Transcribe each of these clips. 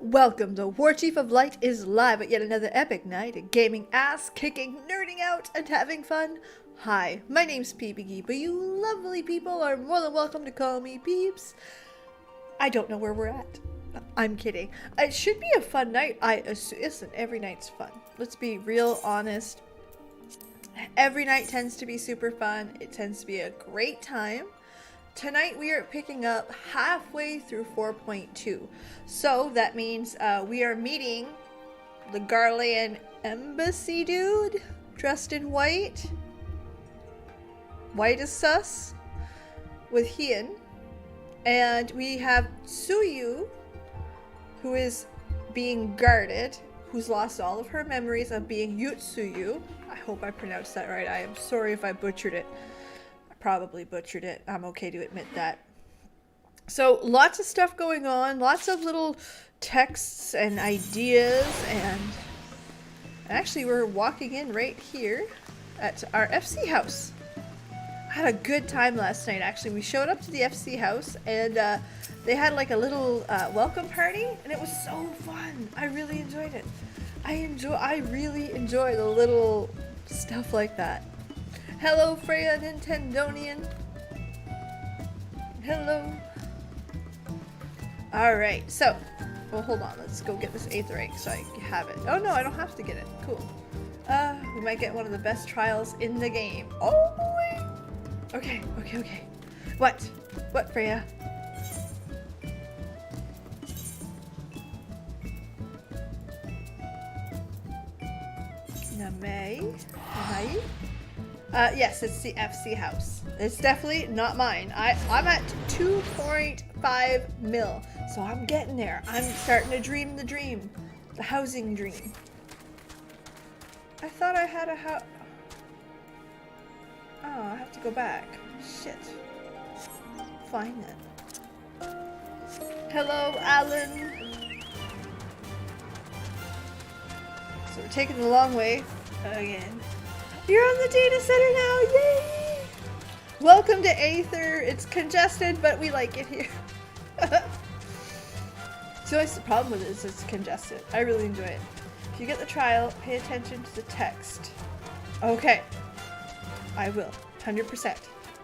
Welcome, the War Chief of Light is live at yet another epic night of gaming, ass-kicking, nerding out, and having fun. Hi, my name's Peepy, but you lovely people are more than welcome to call me Peeps. I don't know where we're at. I'm kidding. It should be a fun night, I assume. Listen, every night's fun. Let's be real honest. Every night tends to be super fun. It tends to be a great time. Tonight we are picking up halfway through 4.2. So that means we are meeting the Garlean embassy dude dressed in white. White as sus. With Hien. And we have Suyu, who is being guarded, who's lost all of her memories of being Yutsuyu. I hope I pronounced that right. I am sorry if I butchered it. Probably butchered it. I'm okay to admit that. So lots of stuff going on, lots of little texts and ideas, and actually we're walking in right here at our FC house. I had a good time last night. Actually, we showed up to the FC house and they had like a little welcome party, and it was so fun. I really enjoyed it. I really enjoy the little stuff like that. Hello, Freya Nintendonian. Hello. Alright, so, well, hold on. Let's go get this 8th rank so I have it. Oh, no, I don't have to get it. Cool. We might get one of the best trials in the game. Oh, boy. Okay. What? What, Freya? Namei? Yes, it's the FC house. It's definitely not mine. I'm at 2.5 mil, so I'm getting there. I'm starting to dream the dream. The housing dream. I thought I had a house. Oh, I have to go back. Shit. Fine then. Hello, Alan. So we're taking the long way again. You're on the data center now, yay! Welcome to Aether. It's congested, but we like it here. So the problem with it is it's congested. I really enjoy it. If you get the trial, pay attention to the text. Okay. I will. 100%.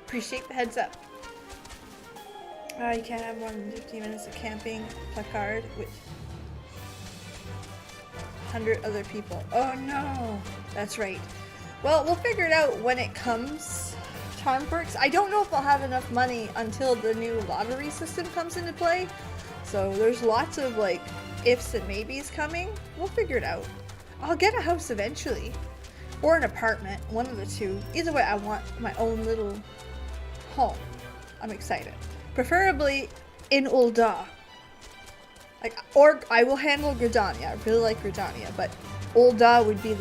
Appreciate the heads up. You can't have more than 15 minutes of camping placard with 100 other people. Oh no! That's right. Well, we'll figure it out when it comes time for it. I don't know if I'll have enough money until the new lottery system comes into play. So there's lots of like ifs and maybes coming. We'll figure it out. I'll get a house eventually. Or an apartment. One of the two. Either way, I want my own little home. I'm excited. Preferably in Ul'dah. Like, or I will handle Gridania. I really like Gridania, but Ul'dah would be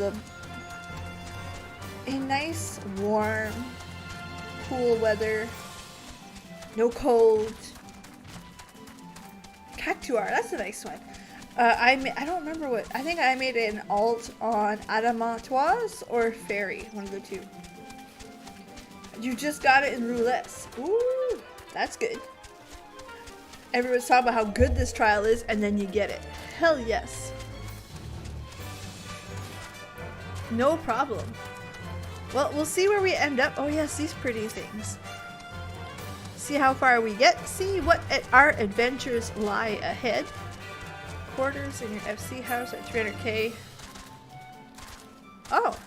a nice, warm, cool weather. No cold. Cactuar, that's a nice one. I don't remember what. I think I made an alt on Adamatoise or Fairy, one of the two. You just got it in Roulette. Ooh, that's good. Everyone's talking about how good this trial is, and then you get it. Hell yes. No problem. Well, we'll see where we end up. Oh yes, these pretty things. See how far we get. See what our adventures lie ahead. Quarters in your FC house at 300k. Oh,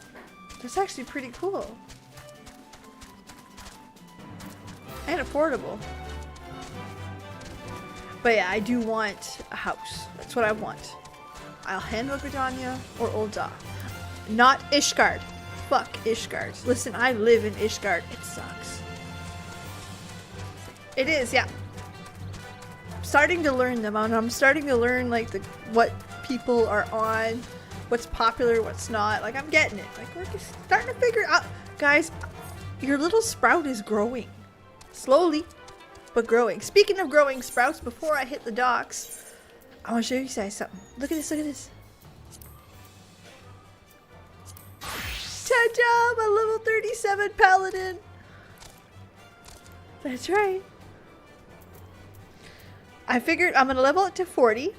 that's actually pretty cool. And affordable. But yeah, I do want a house. That's what I want. I'll handle Gridania or Ul'dah. Not Ishgard. Fuck Ishgard. Listen, I live in Ishgard. It sucks. It is, yeah. I'm starting to learn them, and I'm starting to learn like what people are on, what's popular, what's not. Like, I'm getting it. Like, we're just starting to figure it out. Guys, your little sprout is growing. Slowly, but growing. Speaking of growing sprouts, before I hit the docks, I want to show you guys something. Look at this, look at this. Ta-da! My level 37 paladin! That's right. I figured I'm going to level it to 40.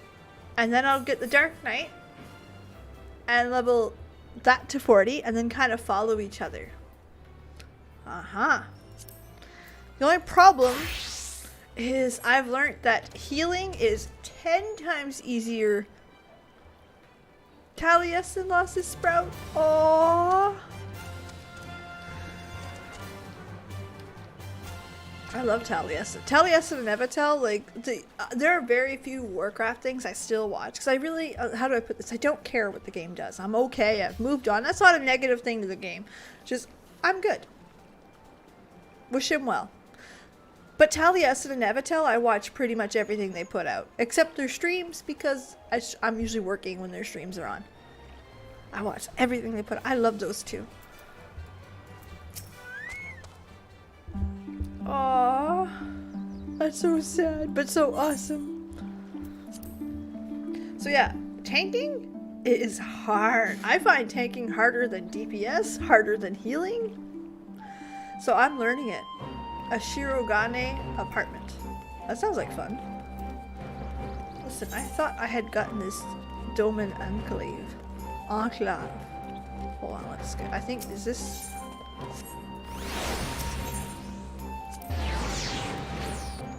And then I'll get the Dark Knight and level that to 40 and then kind of follow each other. The only problem is I've learned that healing is 10 times easier. Taliesin lost his sprout. Aww. I love Taliesin. Taliesin and Evitel, like, there are very few Warcraft things I still watch. Because I really, how do I put this? I don't care what the game does. I'm okay. I've moved on. That's not a negative thing to the game. Just, I'm good. Wish him well. But Taliesin and Evitel, I watch pretty much everything they put out. Except their streams, because I'm usually working when their streams are on. I watch everything they put out. I love those two. Aww. That's so sad, but so awesome. So yeah, tanking is hard. I find tanking harder than DPS, harder than healing. So I'm learning it. A Shirogane apartment. That sounds like fun. Listen, I thought I had gotten this Doman Enclave. Hold on, let's get. I think, is this.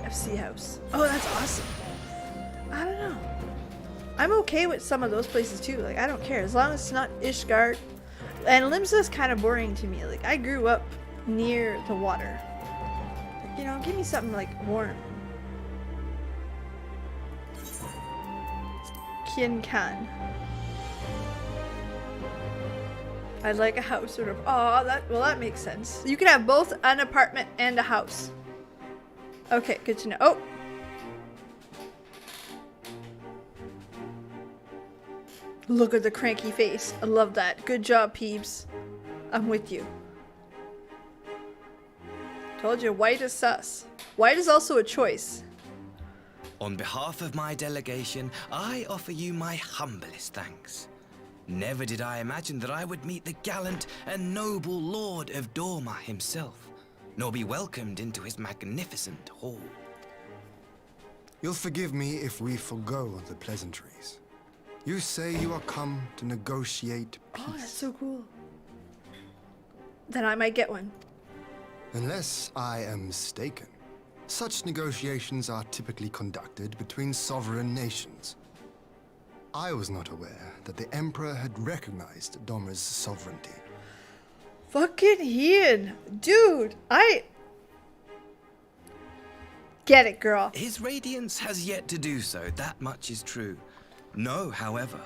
FC House. Oh, that's awesome. I don't know. I'm okay with some of those places too. Like, I don't care. As long as it's not Ishgard. And Limsa's kind of boring to me. Like, I grew up near the water. You know, give me something like warm. Hien Made. I'd like a house sort of. Oh, that makes sense. You can have both an apartment and a house. Okay, good to know. Oh! Look at the cranky face. I love that. Good job, Peebs. I'm with you. Told you, white is sus. White is also a choice. On behalf of my delegation, I offer you my humblest thanks. Never did I imagine that I would meet the gallant and noble Lord of Dorma himself, nor be welcomed into his magnificent hall. You'll forgive me if we forgo the pleasantries. You say you are come to negotiate peace. Oh, that's so cool. Then I might get one. Unless I am mistaken, such negotiations are typically conducted between sovereign nations. I was not aware that the Emperor had recognized Dorma's sovereignty. Fucking Hien. Dude, I get it, girl. His Radiance has yet to do so, that much is true. Know, however,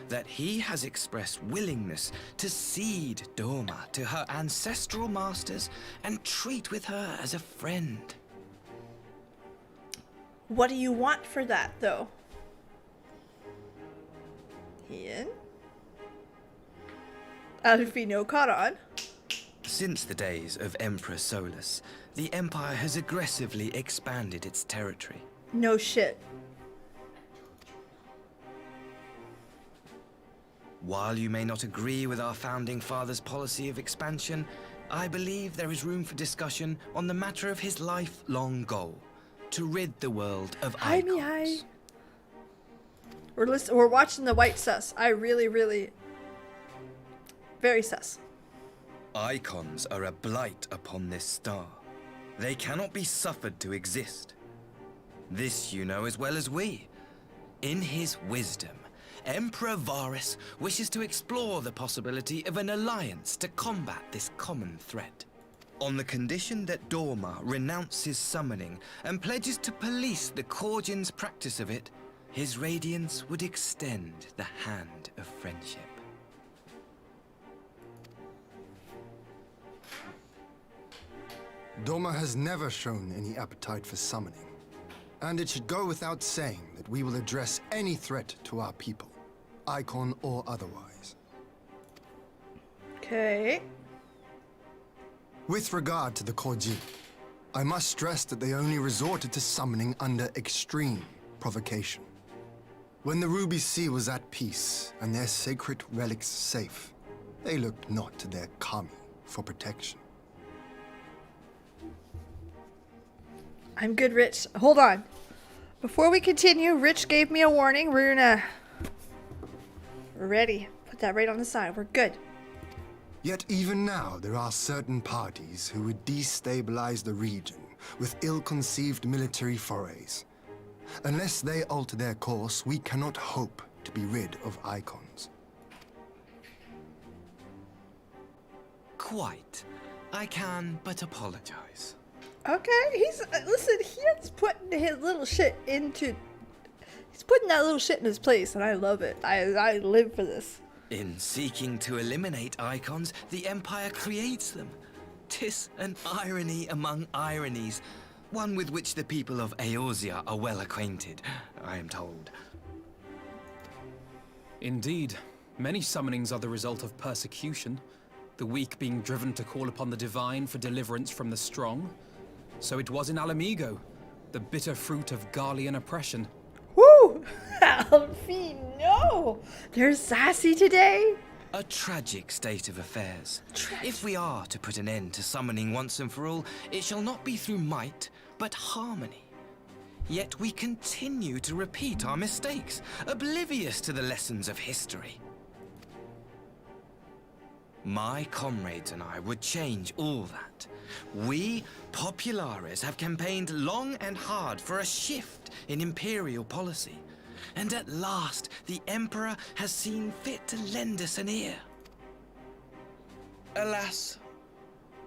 that he has expressed willingness to cede Dorma to her ancestral masters and treat with her as a friend. What do you want for that, though? Hien? Alfino caught on. Since the days of Emperor Solus, the Empire has aggressively expanded its territory. No shit. While you may not agree with our founding father's policy of expansion, I believe there is room for discussion on the matter of his lifelong goal, to rid the world of icons. Hi. We're watching the white sus. I really, very sus. Icons are a blight upon this star. They cannot be suffered to exist. This you know as well as we. In his wisdom, Emperor Varus wishes to explore the possibility of an alliance to combat this common threat. On the condition that Dorma renounces summoning and pledges to police the Korgians' practice of it, his Radiance would extend the hand of friendship. Dorma has never shown any appetite for summoning, and it should go without saying that we will address any threat to our people, icon or otherwise. Okay. With regard to the Korji, I must stress that they only resorted to summoning under extreme provocation. When the Ruby Sea was at peace and their sacred relics safe, they looked not to their kami for protection. I'm good, Rich. Hold on. Before we continue, Rich gave me a warning. We're ready. Put that right on the side. We're good. Yet even now, there are certain parties who would destabilize the region with ill-conceived military forays. Unless they alter their course, we cannot hope to be rid of icons. Quite. I can but apologize. Okay, listen, he's putting his little shit into... He's putting that little shit in his place, and I love it. I live for this. In seeking to eliminate icons, the Empire creates them. 'Tis an irony among ironies, one with which the people of Eorzea are well acquainted, I am told. Indeed, many summonings are the result of persecution, the weak being driven to call upon the divine for deliverance from the strong. So it was in Alamigo, the bitter fruit of Garlean oppression. Woo! Alfie, no! They're sassy today. A tragic state of affairs. If we are to put an end to summoning once and for all, it shall not be through might, but harmony. Yet we continue to repeat our mistakes, oblivious to the lessons of history. My comrades and I would change all that. We, populares, have campaigned long and hard for a shift in imperial policy. And at last, the Emperor has seen fit to lend us an ear. Alas,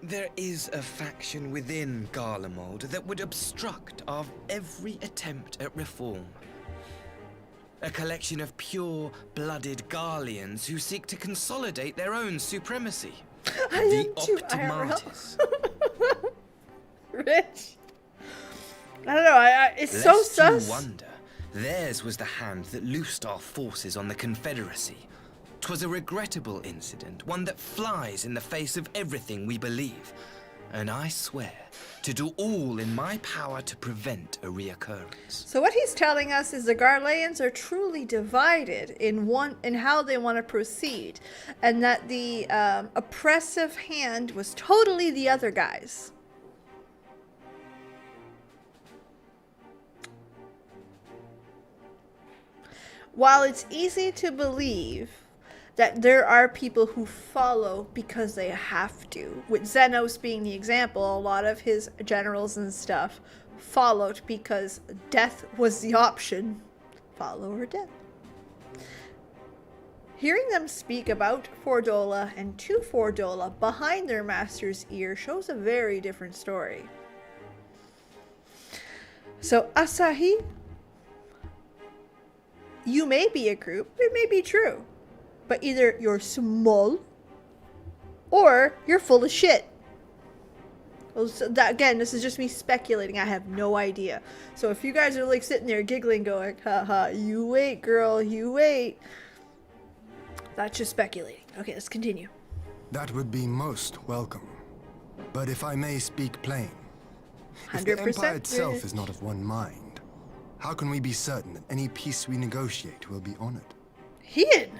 there is a faction within Garlemald that would obstruct our every attempt at reform. A collection of pure-blooded Garleans who seek to consolidate their own supremacy. The Optimatis. Rich. I don't know, it's so Lest sus. you wonder, theirs was the hand that loosed our forces on the Confederacy. 'Twas a regrettable incident, one that flies in the face of everything we believe. And I swear to do all in my power to prevent a reoccurrence. So what he's telling us is the Garleans are truly divided in how they want to proceed, and that the oppressive hand was totally the other guys. While it's easy to believe that there are people who follow because they have to, with Xenos being the example, a lot of his generals and stuff followed because death was the option. Follow or death. Hearing them speak about Fordola and to Fordola behind their master's ear shows a very different story. So, Asahi, you may be a group, it may be true, but either you're small or you're full of shit. Well, so again, this is just me speculating. I have no idea. So if you guys are like sitting there giggling going, haha, you wait, girl, you wait. That's just speculating. Okay, let's continue. That would be most welcome. But if I may speak plain, if 100% the Empire itself is not of one mind, how can we be certain that any peace we negotiate will be honored? Hien!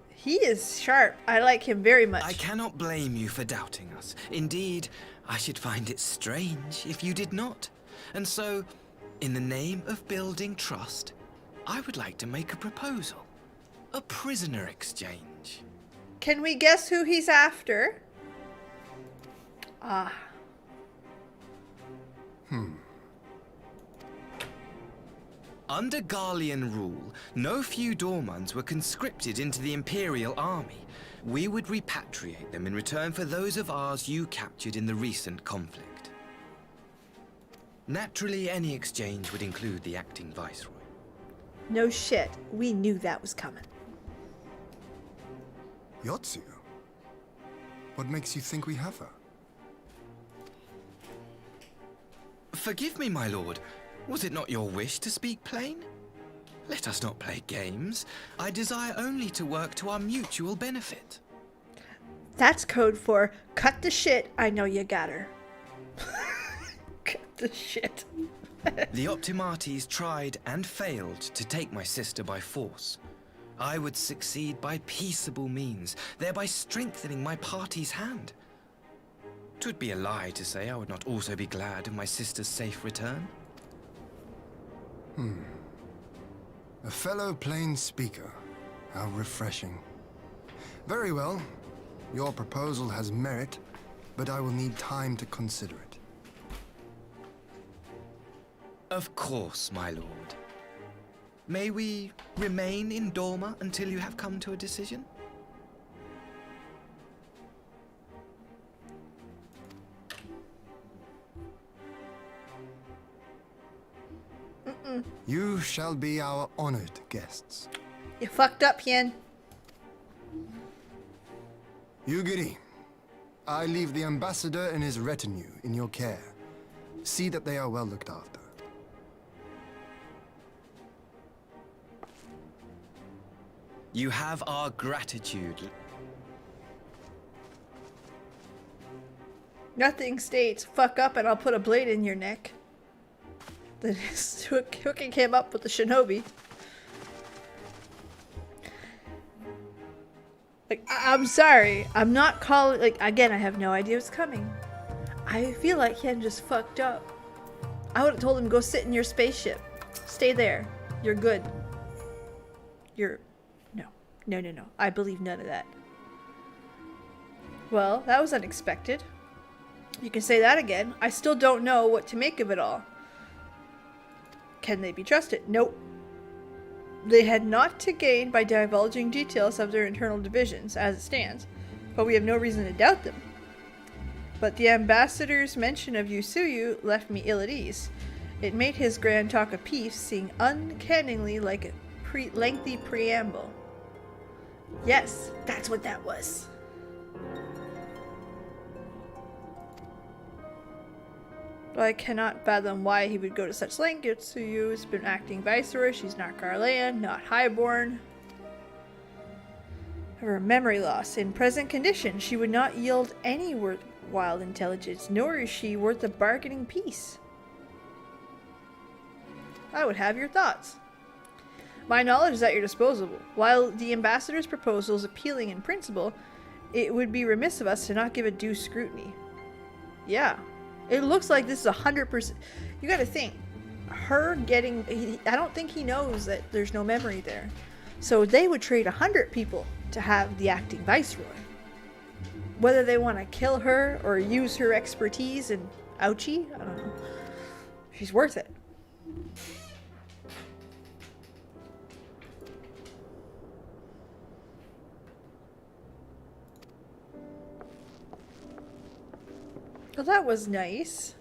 He is sharp. I like him very much. I cannot blame you for doubting us. Indeed, I should find it strange if you did not. And so, in the name of building trust, I would like to make a proposal. A prisoner exchange. Can we guess who he's after? Ah. Under Garlean rule, no few Dormans were conscripted into the Imperial Army. We would repatriate them in return for those of ours you captured in the recent conflict. Naturally, any exchange would include the acting Viceroy. No shit. We knew that was coming. Yotsu? What makes you think we have her? Forgive me, my lord. Was it not your wish to speak plain? Let us not play games. I desire only to work to our mutual benefit. That's code for cut the shit. I know you got her. Cut the shit. The Optimatis tried and failed to take my sister by force. I would succeed by peaceable means, thereby strengthening my party's hand. 'Twould be a lie to say I would not also be glad of my sister's safe return. A fellow plain speaker. How refreshing. Very well. Your proposal has merit, but I will need time to consider it. Of course, my lord. May we remain in Dorma until you have come to a decision? You shall be our honored guests. You fucked up, Hien. Yugiri, I leave the ambassador and his retinue in your care. See that they are well looked after. You have our gratitude. Nothing states fuck up and I'll put a blade in your neck. That is hooking him up with the shinobi. Like, I'm sorry. I'm not calling. Like, again, I have no idea what's coming. I feel like Hien just fucked up. I would have told him, go sit in your spaceship. Stay there. You're good. You're. No. No, no, no. I believe none of that. Well, that was unexpected. You can say that again. I still don't know what to make of it all. Can they be trusted? Nope. They had naught to gain by divulging details of their internal divisions, as it stands, but we have no reason to doubt them. But the ambassador's mention of Yusuyu left me ill at ease. It made his grand talk of peace seem uncannily like a lengthy preamble. Yes, that's what that was. I cannot fathom why he would go to such length. Yusuyu has been acting viceroy. She's not Garlean, not highborn. Her memory loss. In present condition, she would not yield any worthwhile intelligence, nor is she worth a bargaining piece. I would have your thoughts. My knowledge is at your disposal. While the ambassador's proposal is appealing in principle, it would be remiss of us to not give it due scrutiny. Yeah. It looks like this is 100%. You gotta think. Her getting... I don't think he knows that there's no memory there. So they would trade 100 people to have the acting viceroy. Whether they want to kill her or use her expertise in ouchie, I don't know. She's worth it. Well, that was nice.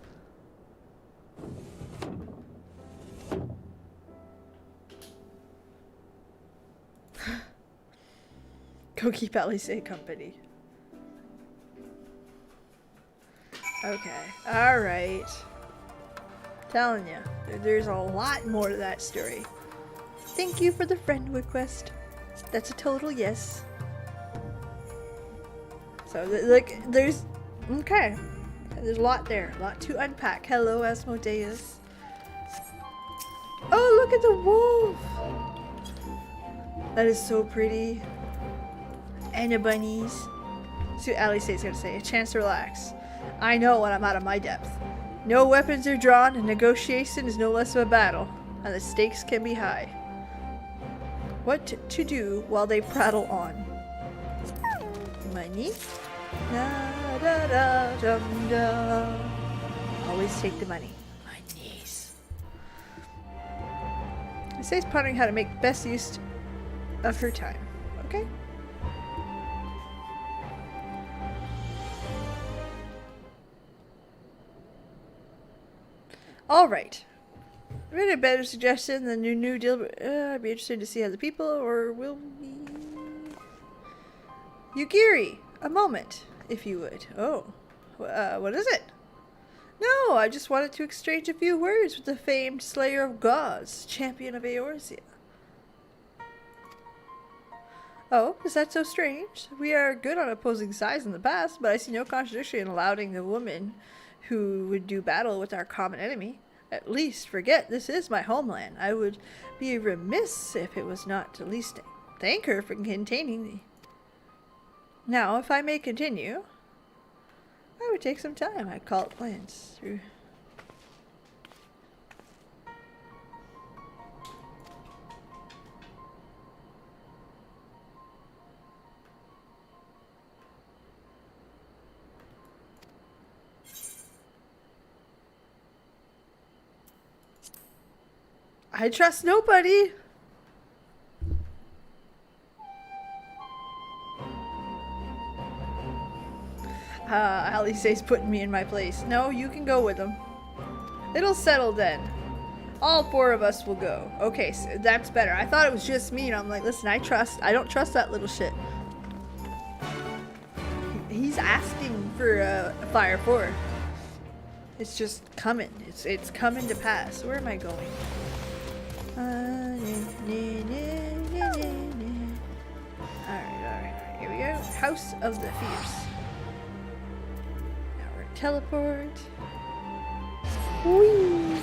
Go keep Alice company. Okay. Alright. Telling you, there's a lot more to that story. Thank you for the friend request. That's a total yes. So, look, there's... Okay. There's a lot there. A lot to unpack. Hello, Asmodeus. Oh, look at the wolf! That is so pretty. And the bunnies. See what Alice is going to say. A chance to relax. I know when I'm out of my depth. No weapons are drawn, and negotiation is no less of a battle. And the stakes can be high. What to do while they prattle on? Money? Da, da, da, dum, da. Always take the money. My niece. Say's pondering how to make best use of her time. Okay? Alright. Really a better suggestion than your new deal, but I'd be interested to see how the people, or will we... Yugiri! A moment, if you would. Oh. What is it? No, I just wanted to exchange a few words with the famed slayer of gods, champion of Eorzea. Oh, is that so strange? We are good on opposing sides in the past, but I see no contradiction in allowing the woman who would do battle with our common enemy. At least, forget this is my homeland. I would be remiss if it was not to at least thank her for containing the... Now, if I may continue, I would take some time. I'd call it glance through. I trust nobody. Alice's putting me in my place. No, you can go with him. It'll settle then. All 4 of us will go. Okay, so that's better. I thought it was just me, and I'm like, listen, I don't trust that little shit. He's asking for a fire 4. It's just coming. It's coming to pass. Where am I going? Alright. Here we go. House of the Fierce. Now we're gonna teleport. Whee!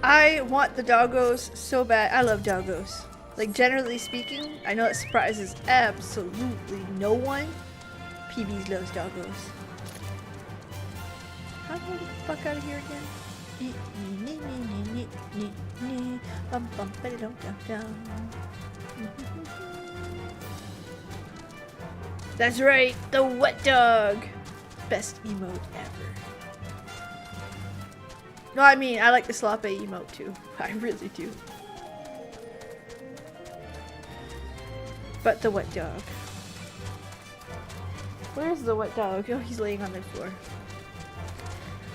I want the doggos so bad. I love doggos. Like, generally speaking, I know it surprises absolutely no one. PBs loves doggos. How do I get the fuck out of here again? That's right, the wet dog. Best emote ever. No, I mean, I like the sloppy emote too. I really do. But the wet dog. Where's the wet dog? Oh, he's laying on the floor.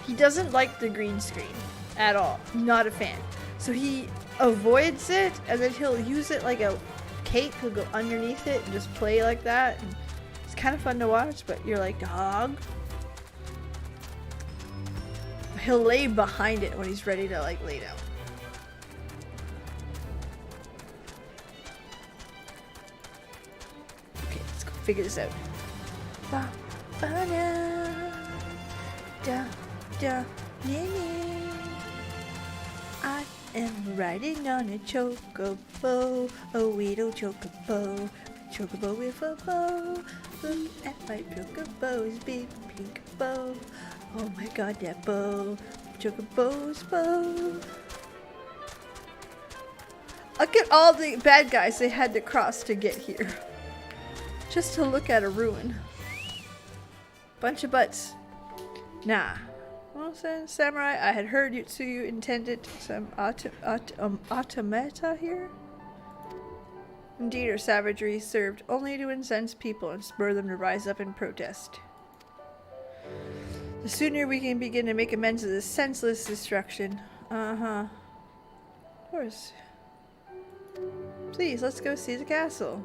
He doesn't like the green screen at all. Not a fan. So he avoids it, and then he'll use it like a cape. He'll go underneath it and just play like that. And it's kind of fun to watch, but you're like, dog. He'll lay behind it when he's ready to like lay down. Okay, let's go figure this out. Ba, ba, da, da, I am riding on a chocobo, a little chocobo, a chocobo with a bow. Look at my chocobo's big pink bow. Oh my god, that bow. Chocobo's bow. Look at all the bad guys they had to cross to get here. Just to look at a ruin. Bunch of butts. Nah. Well, samurai, I had heard Yutsuyu intended some automata here. Indeed, her savagery served only to incense people and spur them to rise up and protest. The sooner we can begin to make amends to this senseless destruction. Of course. Please, let's go see the castle.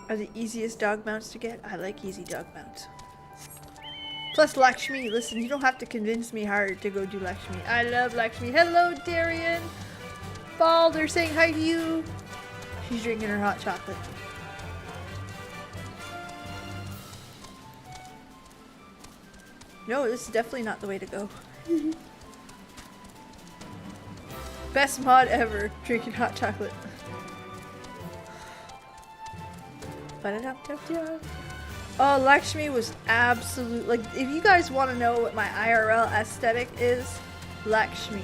Are the easiest dog mounts to get? I like easy dog mounts. Plus Lakshmi, listen, you don't have to convince me hard to go do Lakshmi. I love Lakshmi. Hello, Darian. Balder saying hi to you. She's drinking her hot chocolate. No, this is definitely not the way to go. Best mod ever, drinking hot chocolate. Oh, Lakshmi was absolute. Like, if you guys want to know what my IRL aesthetic is, Lakshmi.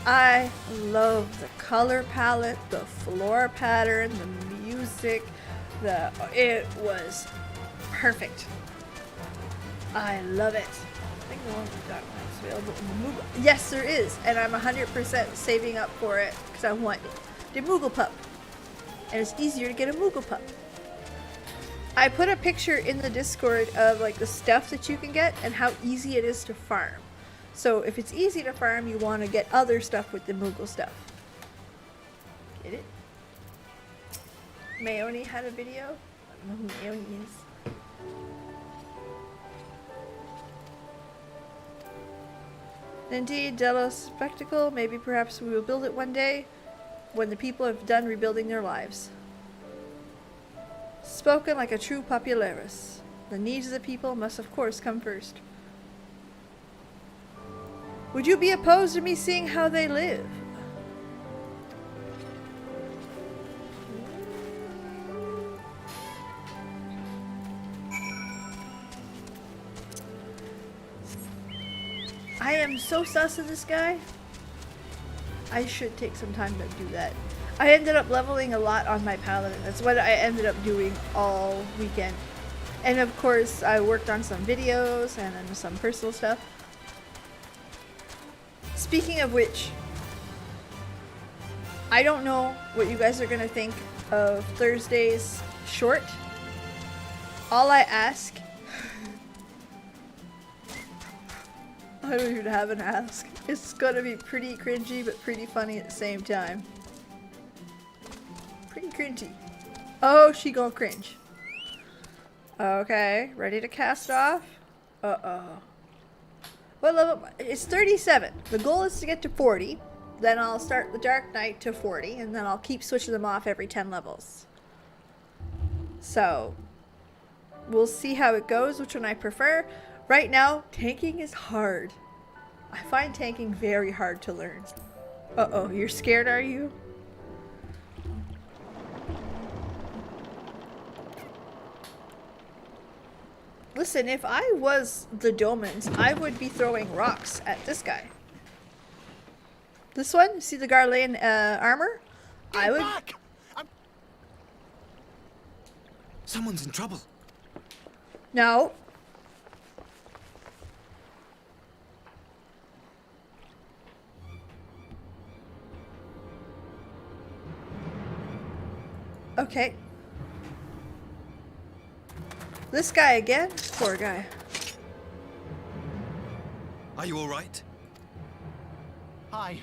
I love the color palette, the floor pattern, the music, it was perfect. I love it. I think the one we got is available in the Moogle. Yes, there is, and I'm 100% saving up for it because I want the Moogle pup, and it's easier to get a Moogle pup. I put a picture in the Discord of like the stuff that you can get and how easy it is to farm. So if it's easy to farm, you want to get other stuff with the Moogle stuff. Get it? Mayoni had a video. I don't know who Mayoni is. Indeed, Delos spectacle. Maybe perhaps we will build it one day when the people have done rebuilding their lives. Spoken like a true popularis. The needs of the people must of course come first. Would you be opposed to me seeing how they live? I am so sus of this guy. I should take some time to do that. I ended up leveling a lot on my paladin. That's what I ended up doing all weekend. And of course, I worked on some videos and then some personal stuff. Speaking of which, I don't know what you guys are gonna think of Thursday's short. All I ask, I don't even have an ask. It's gonna be pretty cringy, but pretty funny at the same time. Pretty cringy. Oh, she gonna cringe. Okay, ready to cast off? Uh-oh. What level? It's 37. The goal is to get to 40. Then I'll start the Dark Knight to 40, and then I'll keep switching them off every 10 levels. So, we'll see how it goes, which one I prefer. Right now, tanking is hard. I find tanking very hard to learn. Uh-oh, you're scared, are you? Listen, if I was the Domans, I would be throwing rocks at this guy. This one? See the Garlean armor? I would... Someone's in trouble. No. Okay. This guy again? Poor guy. Are you all right? Hi.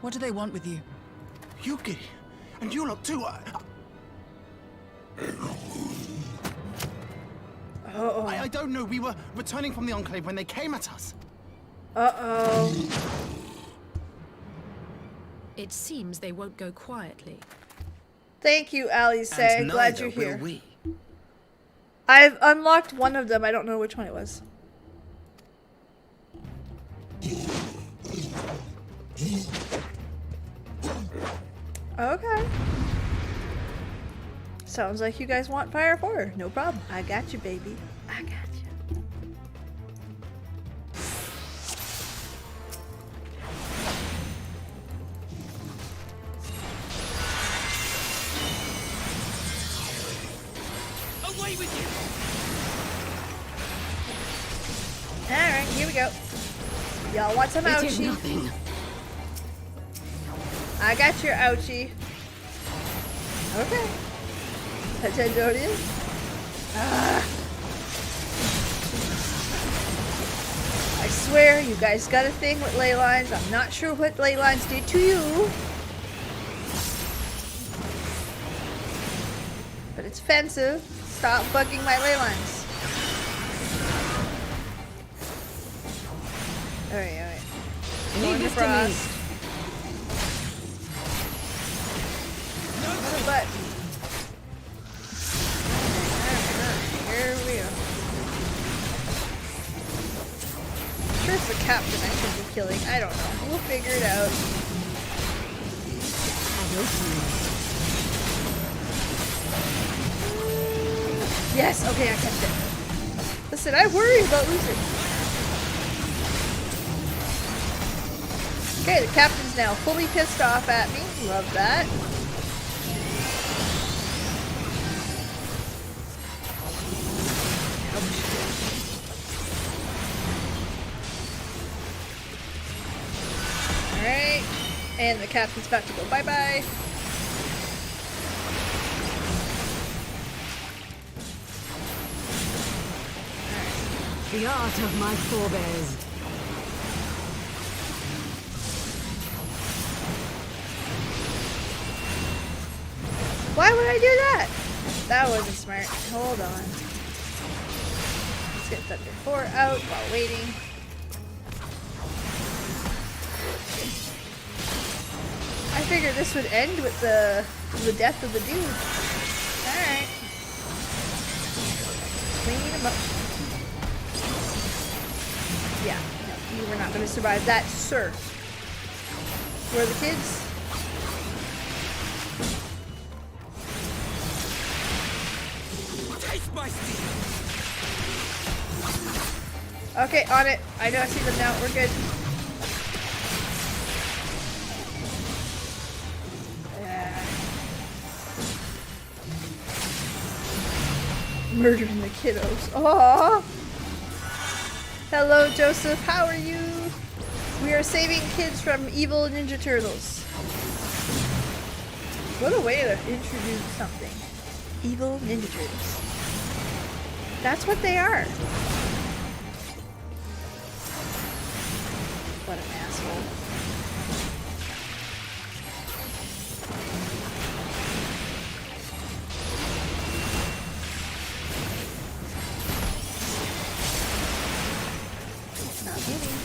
What do they want with you? Yuki, and you look too. Uh-oh. I don't know. We were returning from the Enclave when they came at us. Uh-oh. It seems they won't go quietly. Thank you, Alice. And Glad you're neither will here. we. I've unlocked one of them. I don't know which one it was. Okay. Sounds like you guys want Fire 4. No problem. I got you, baby. I got you. Away with you! Alright, here we go. Y'all want some It is ouchie? nothing. I got your ouchie. Okay. Attendonian. I swear, you guys got a thing with ley lines. I'm not sure what ley lines did to you. But it's offensive. Stop bugging my ley lines. Alright, alright. Leave this to me. But here we are. I'm sure it's the captain I should be killing. I don't know. We'll figure it out. Yes, okay, I kept it. Listen, I worry about losing. Okay, the captain's now fully pissed off at me. Love that. Alright, and the captain's about to go bye-bye. The art of my forebears. Why would I do that? That wasn't smart. Hold on. Let's get Thunder 4 out while waiting. I figured this would end with the death of the dude. Alright. Clean him up. Yeah, no, you were not going to survive that, sir. Where are the kids? Taste my steel! Okay, on it. I know I see them now. We're good. Murdering the kiddos. Aww. Hello, Joseph. How are you? We are saving kids from evil Ninja Turtles. What a way to introduce something. Evil Ninja Turtles. That's what they are. What an asshole. Not moving.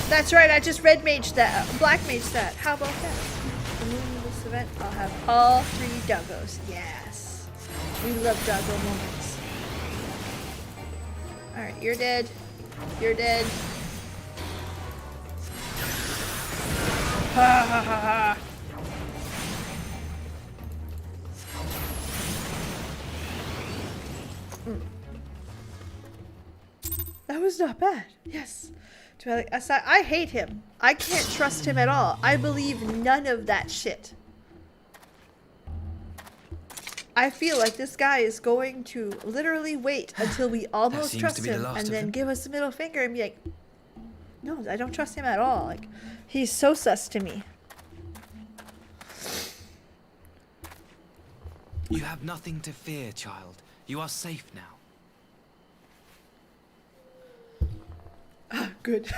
That's right, I just red maged that, black maged that. How about that? The moon of this event, I'll have all 3 doggos. Yes. We love doggo moments. Alright, you're dead. You're dead. Ha ha ha ha. That was not bad. Yes. I hate him. I can't trust him at all. I believe none of that shit. I feel like this guy is going to literally wait until we almost trust him and then give us the middle finger and be like, no, I don't trust him at all. Like, he's so sus to me. You have nothing to fear, child. You are safe now. Ah, good.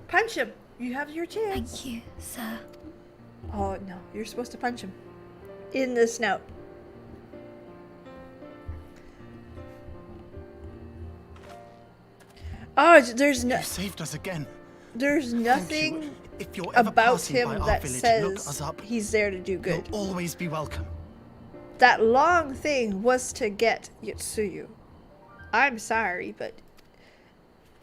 Punch him. You have your chance. Thank you, sir. Oh no, you're supposed to punch him in the snout. Oh, there's no. You saved us again. There's nothing If you're ever about passing him by our that village, look us says up. he's there to do good. You'll always be welcome. That long thing was to get Yotsuyu. I'm sorry, but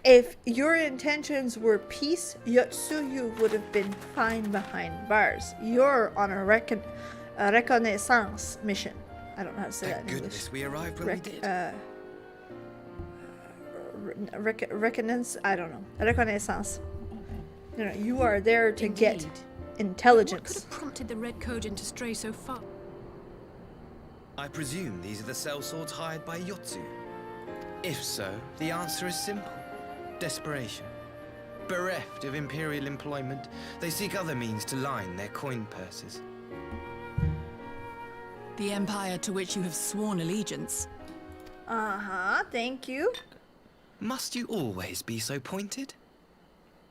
if your intentions were peace, Yotsuyu would have been fine behind bars. You're on a reconnaissance mission. I don't know how to say that in Thank English. goodness we arrived when we did. I don't know. Reconnaissance. You know, you are there to get intelligence. What could have prompted the Red Kojin to stray so far? I presume these are the sellswords hired by Yotsu. If so, the answer is simple. Desperation. Bereft of imperial employment, they seek other means to line their coin purses. The empire to which you have sworn allegiance. Uh-huh, thank you. Must you always be so pointed?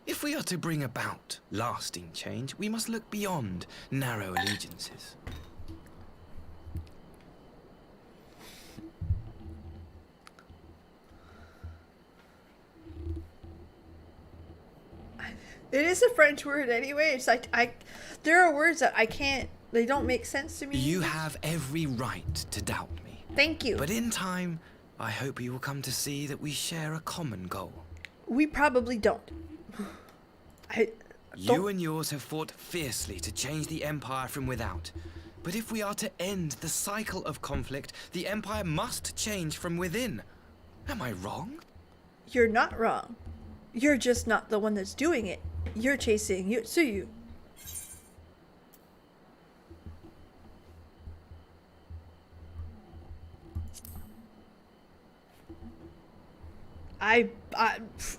If we are to bring about lasting change, we must look beyond narrow allegiances. It is a French word anyway. It's like there are words that I can't. They don't make sense to me. You have every right to doubt me. Thank you. But in time, I hope you will come to see that we share a common goal. We probably don't. You and yours have fought fiercely to change the Empire from without. But if we are to end the cycle of conflict, the Empire must change from within. Am I wrong? You're not wrong. You're just not the one that's doing it. You're chasing Yotsuyu.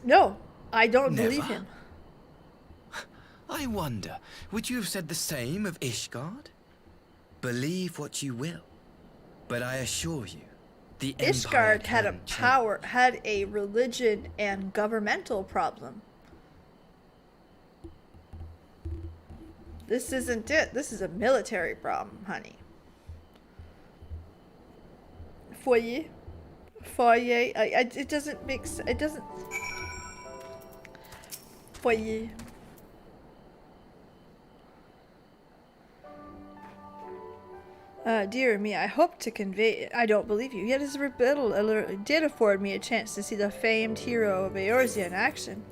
No, I don't believe Never? him. I wonder, would you have said the same of Ishgard? Believe what you will, but I assure you, the Empire Ishgard had a can change. had a religion and governmental problem. This isn't it. This is a military problem, honey. Foyer. It doesn't make sense. It doesn't. Foyer. Dear me, I hope to convey it. I don't believe you. Yet his rebuttal alert did afford me a chance to see the famed hero of Eorzea in action.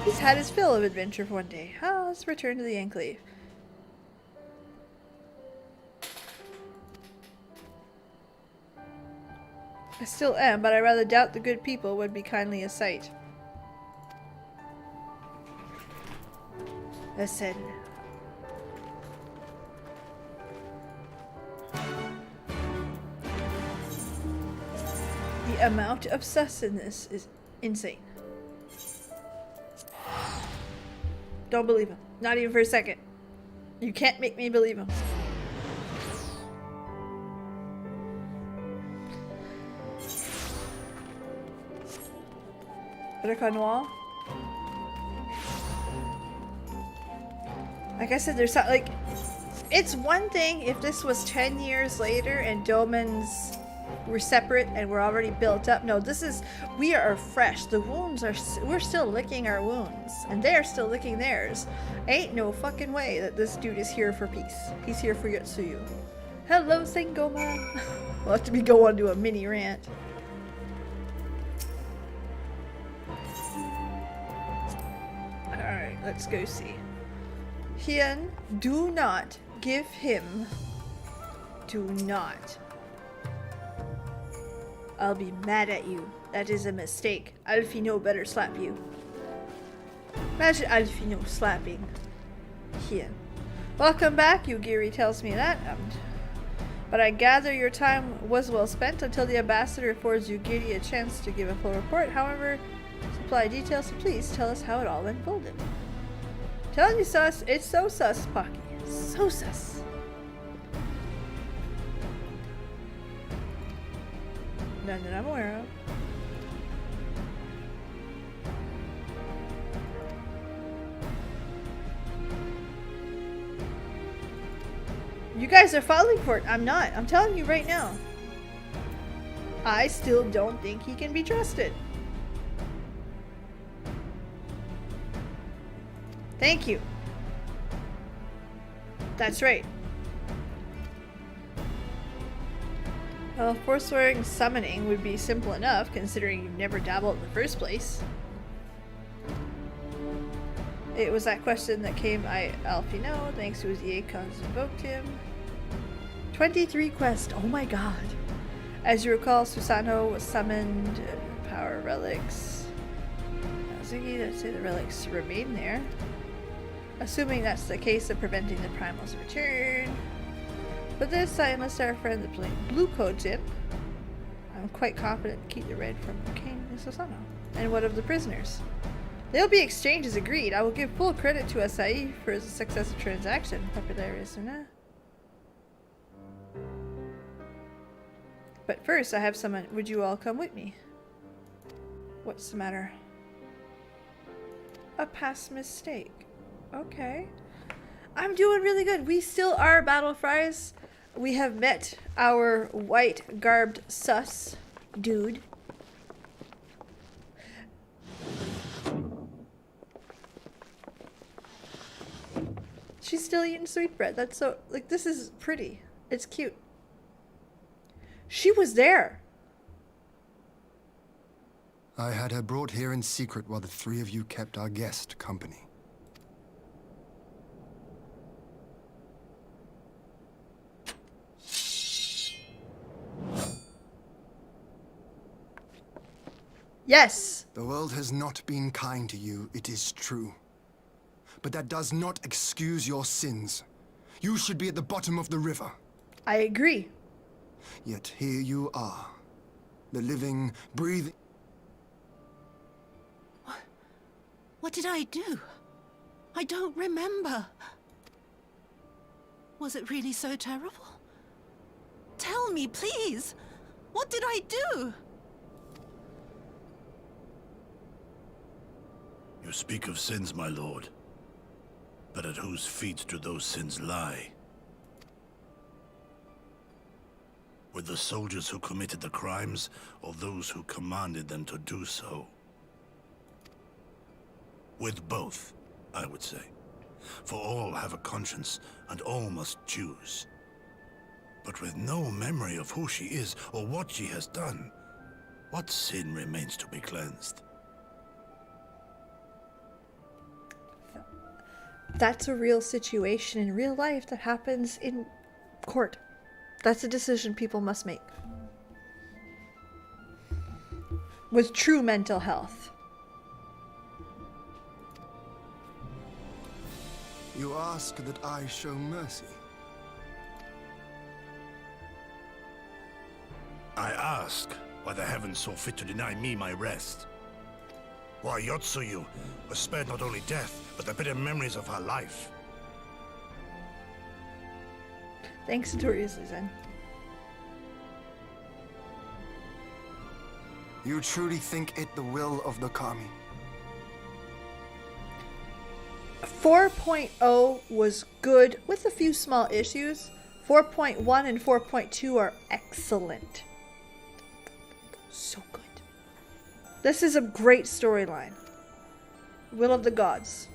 He's had his fill of adventure for one day. Let's return to the Enclave. I still am, but I rather doubt the good people would be kindly a sight. Listen. The amount of sus in this is insane. Don't believe him. Not even for a second. You can't make me believe him. Better Noir. Like I said, there's like, it's one thing if this was 10 years later and Domans were separate and we're already built up. No, this is, we are fresh. The wounds are, we're still licking our wounds and they're still licking theirs. Ain't no fucking way that this dude is here for peace. He's here for Yotsuyu. Hello, Sengoma. We'll have to be going to a mini rant. Alright, let's go see. Hien, do not give him. Do not. I'll be mad at you. That is a mistake. Alfino better slap you. Imagine Alfino slapping Hien. Welcome back, Yugiri tells me that. But I gather your time was well spent until the ambassador affords Yugiri a chance to give a full report. However, supply details, so please tell us how it all unfolded. Telling you sus, it's so sus, Pocky. So sus. None that I'm aware of. You guys are falling for it. I'm not. I'm telling you right now. I still don't think he can be trusted. Thank you. That's right. Well, forswearing summoning would be simple enough, considering you've never dabbled in the first place. It was that question that came Alfino, thanks to his Eikons invoked him. 23 quest, oh my god. As you recall, Susano was summoned, power relics. I was thinking to say the relics remain there. Assuming that's the case of preventing the primal's return. But this time, let's our friend the blue codes in. I'm quite confident to keep the red from King and Susano. And what of the prisoners? They'll be exchanged as agreed. I will give full credit to Asai for his successful transaction. Popularist or not. But first, I have someone. Would you all come with me? What's the matter? A past mistake. Okay. I'm doing really good. We still are Battle Fries. We have met our white garbed sus dude. She's still eating sweetbread. That's so, like, this is pretty. It's cute. She was there. I had her brought here in secret while the three of you kept our guest company. Yes. The world has not been kind to you, it is true. But that does not excuse your sins. You should be at the bottom of the river. I agree. Yet here you are. The living, breathing... What did I do? I don't remember. Was it really so terrible? Tell me, please. What did I do? You speak of sins, my lord. But at whose feet do those sins lie? With the soldiers who committed the crimes, or those who commanded them to do so? With both, I would say. For all have a conscience, and all must choose. But with no memory of who she is, or what she has done, what sin remains to be cleansed? That's a real situation in real life that happens in court. That's a decision people must make. with true mental health. You ask that I show mercy. I ask why the heavens saw fit to deny me my rest. Why Yotsuyu was spared not only death, but the bitter memories of her life. Thanks, notoriously, Zen. You truly think it the will of the Kami? 4.0 was good with a few small issues. 4.1 and 4.2 are excellent. So good. This is a great storyline. Will of the Gods.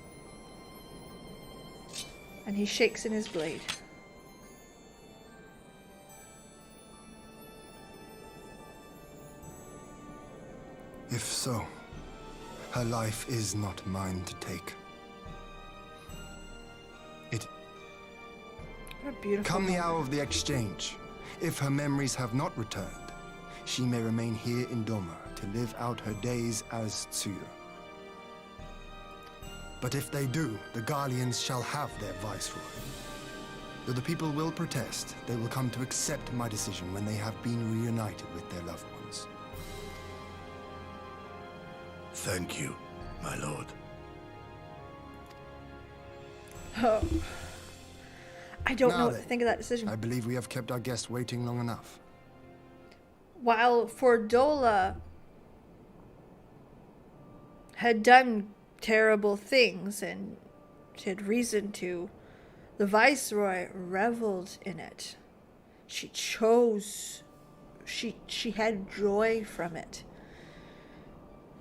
And he shakes in his blade. If so, her life is not mine to take. What a beautiful Come the moment. hour of the exchange. If her memories have not returned, she may remain here in Doma to live out her days as Tsuyu. But if they do, the Guardians shall have their viceroy. Though the people will protest, they will come to accept my decision when they have been reunited with their loved ones. Thank you, my lord. Oh. I don't Now know what then, to think of that decision. I believe we have kept our guest waiting long enough. While Fordola had done terrible things and had reason to, the Viceroy reveled in it. She chose, she had joy from it.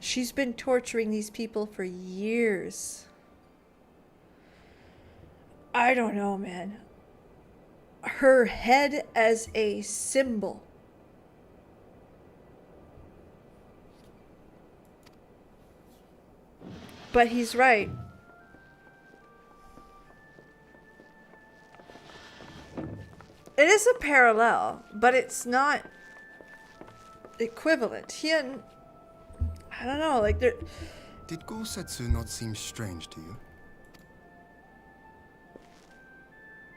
She's been torturing these people for years. I don't know, man. Her head as a symbol. But he's right. It is a parallel, but it's not equivalent. Hien, I don't know, like there. Did Gosetsu not seem strange to you?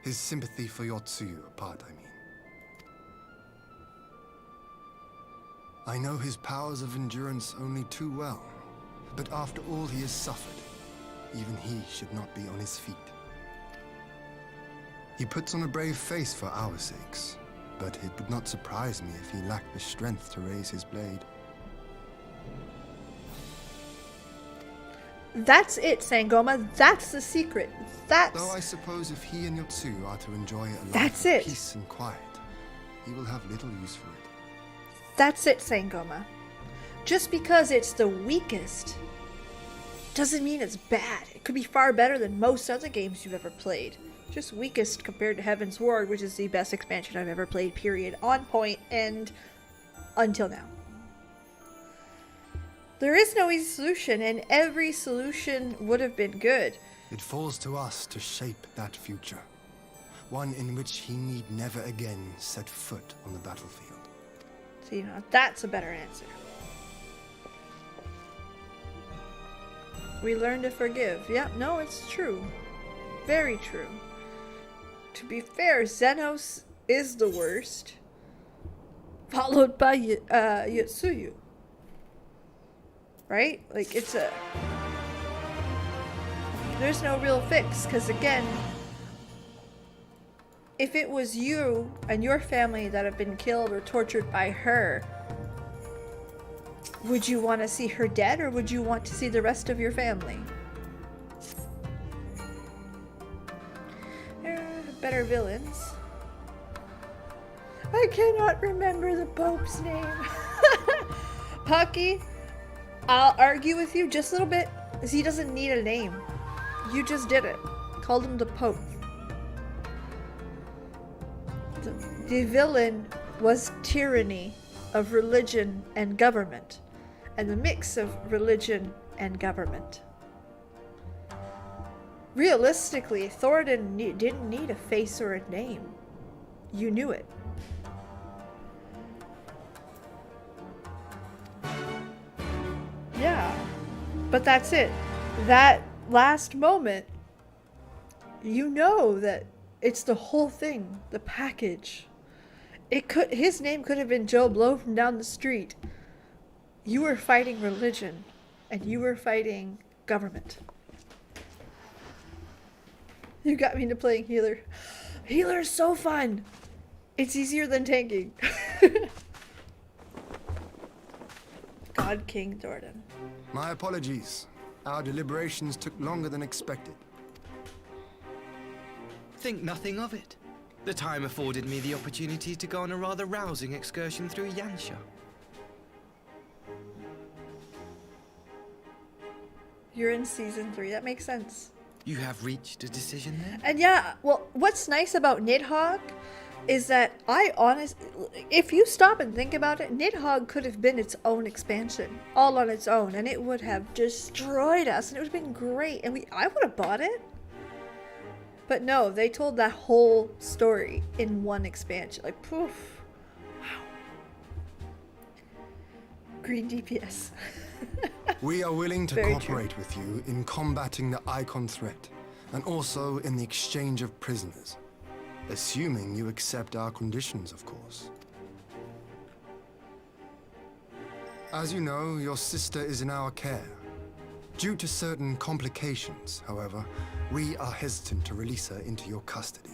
His sympathy for Yotsuyu apart, I mean. I know his powers of endurance only too well, but after all he has suffered, even he should not be on his feet. He puts on a brave face for our sakes, but it would not surprise me if he lacked the strength to raise his blade. That's it, Sangoma. That's the secret. That's. Though I suppose if he and Yotsuyu are to enjoy a life That's of it. peace and quiet, he will have little use for it. That's it, Sangoma. Just because it's the weakest doesn't mean it's bad. It could be far better than most other games you've ever played. Just weakest compared to Heaven's Ward, which is the best expansion I've ever played, period. On point and until now. There is no easy solution, and every solution would have been good. It falls to us to shape that future. One in which he need never again set foot on the battlefield. So, you know, that's a better answer. We learn to forgive. Yeah, no, it's true. Very true. To be fair, Xenos is the worst. Followed by Yotsuyu. Right? Like, it's a... There's no real fix, because again, if it was you and your family that have been killed or tortured by her, would you want to see her dead, or would you want to see the rest of your family? Better villains. I cannot remember the Pope's name. Pucky, I'll argue with you just a little bit, because he doesn't need a name. You just did it. Called him the Pope. The villain was tyranny of religion and government, and the mix of religion and government. Realistically, Thor didn't need a face or a name. You knew it. But that's it. That last moment, you know that it's the whole thing, the package. His name could have been Joe Blow from down the street. You were fighting religion, and you were fighting government. You got me into playing healer. Healer is so fun. It's easier than tanking. God King Thornton. My apologies. Our deliberations took longer than expected. Think nothing of it. The time afforded me the opportunity to go on a rather rousing excursion through Yansha. You're in season 3. That makes sense. You have reached a decision then? And yeah, well, what's nice about Nidhogg is that if you stop and think about it, Nidhogg could have been its own expansion, all on its own, and it would have destroyed us, and it would have been great, and I would have bought it. But no, they told that whole story in one expansion. Like, poof. Wow. Green DPS. We are willing to Very cooperate true. with you in combating the Icon threat, and also in the exchange of prisoners. Assuming you accept our conditions, of course. As you know, your sister is in our care. Due to certain complications, however, we are hesitant to release her into your custody.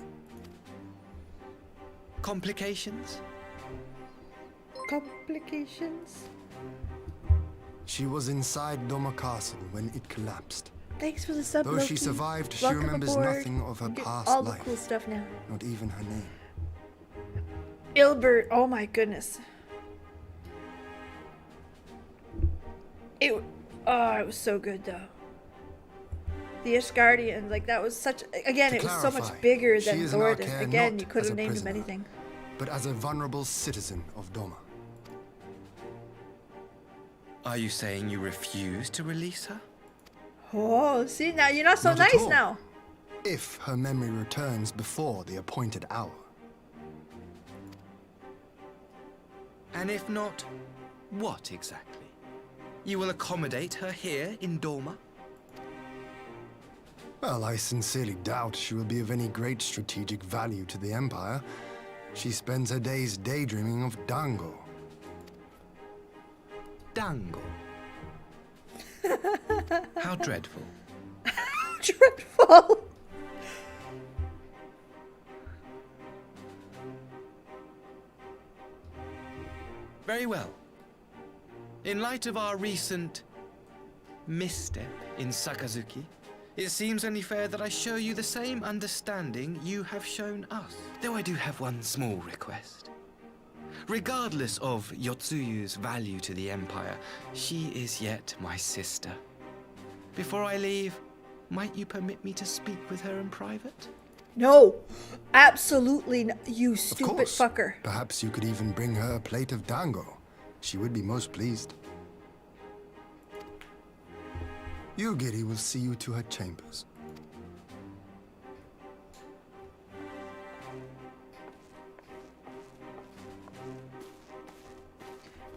Complications? Complications? She was inside Doma Castle when it collapsed. Thanks for the sub, Though she Loki. survived, she Welcome remembers aboard. nothing of her You get past all the life. cool stuff now. Not even her name. Ilbert, oh my goodness. It was so good though. The Asgardian, like that was such, again, To it was so much clarify, bigger she than is in our Thornton. care Again, not you could as have a named him prisoner, anything. but as a vulnerable citizen of Doma. Are you saying you refuse to release her? Oh, see, now you're not so Not at nice all. now. If her memory returns before the appointed hour. And if not, what exactly? You will accommodate her here in Dorma? Well, I sincerely doubt she will be of any great strategic value to the Empire. She spends her days daydreaming of Dango. Dango. How dreadful. Dreadful. Very well. In light of our recent misstep in Sakazuki, it seems only fair that I show you the same understanding you have shown us. Though I do have one small request. Regardless of Yotsuyu's value to the Empire, she is yet my sister. Before I leave, might you permit me to speak with her in private? No, absolutely not. You Of stupid course. fucker. Perhaps you could even bring her a plate of Dango. She would be most pleased. Yugiri will see you to her chambers.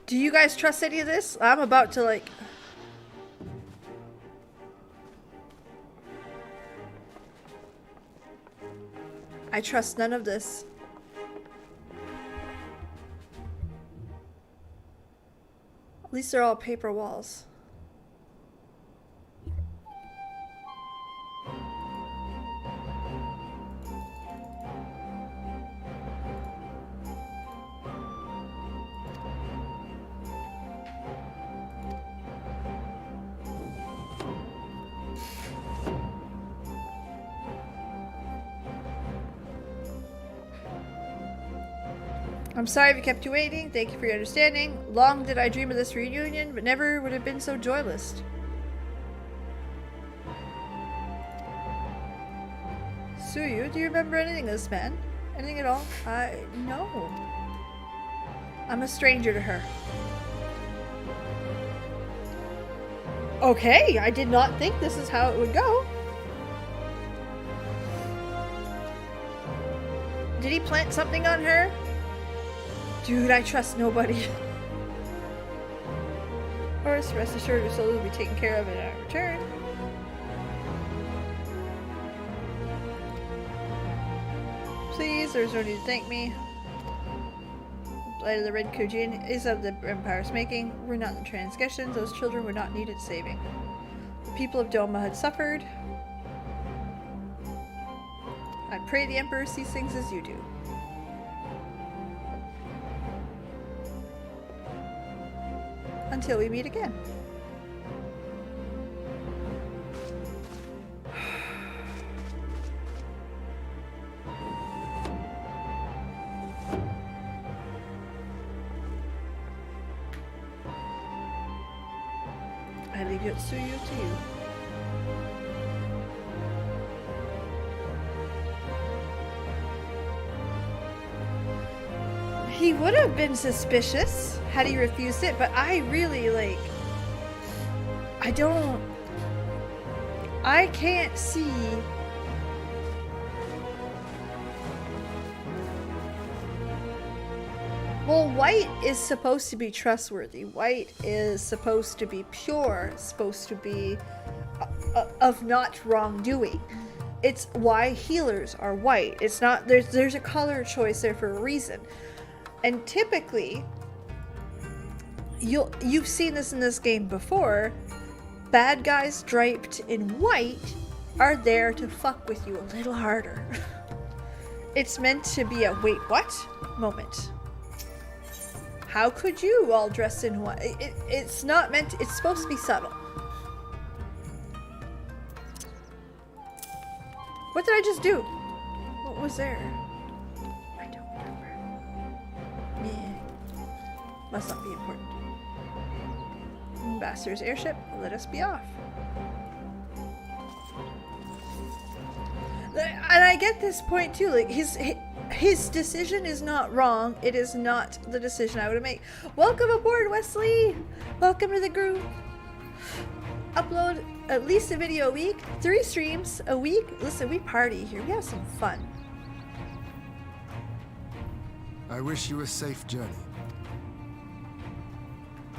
Do you guys trust any of this? I'm about to like... I trust none of this. At least they're all paper walls. I'm sorry if I kept you waiting. Thank you for your understanding. Long did I dream of this reunion, but never would have been so joyless. Suyu, do you remember anything of this man? Anything at all? No. I'm a stranger to her. Okay, I did not think this is how it would go. Did he plant something on her? Dude, I trust nobody. Of course, rest assured your soul will be taken care of in our return. Please, there's no need to thank me. The blight of the Red Kujin is of the Empire's making. We're not in transgressions. Those children were not needed saving. The people of Doma had suffered. I pray the Emperor sees things as you do. Until we meet again. I leave Yotsuyu to you. He would have been suspicious had he refused it, but I really, like, I can't see well, White is supposed to be trustworthy. White is supposed to be pure, supposed to be of not wrongdoing. It's why healers are white. It's not, there's a color choice there for a reason. And typically, you've seen this in this game before, bad guys draped in white are there to fuck with you a little harder. It's meant to be a wait what moment. How could you all dress in white? It's not meant to, it's supposed to be subtle. What did I just do? What was there? I don't remember. Yeah. Must not be important. Ambassador's airship, let us be off. And I get this point too, like his decision is not wrong. It is not the decision I would make. Welcome aboard, Wesley! Welcome to the group. Upload at least a video a week, 3 streams a week. Listen, we party here. We have some fun. I wish you a safe journey.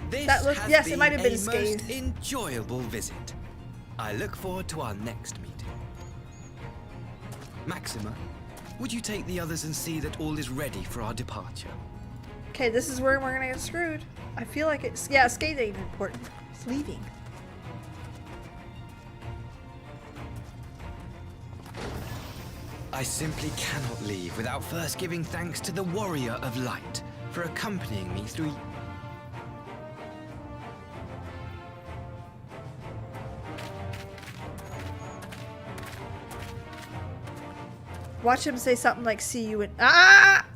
This That looked, has yes, been it might have been a scathed. most enjoyable visit. I look forward to our next meeting. Maxima, would you take the others and see that all is ready for our departure? Okay, this is where we're gonna get screwed. I feel like it's, yeah, scathing ain't important. It's leaving. I simply cannot leave without first giving thanks to the Warrior of Light for accompanying me through... Watch him say something like, see you in... Ah!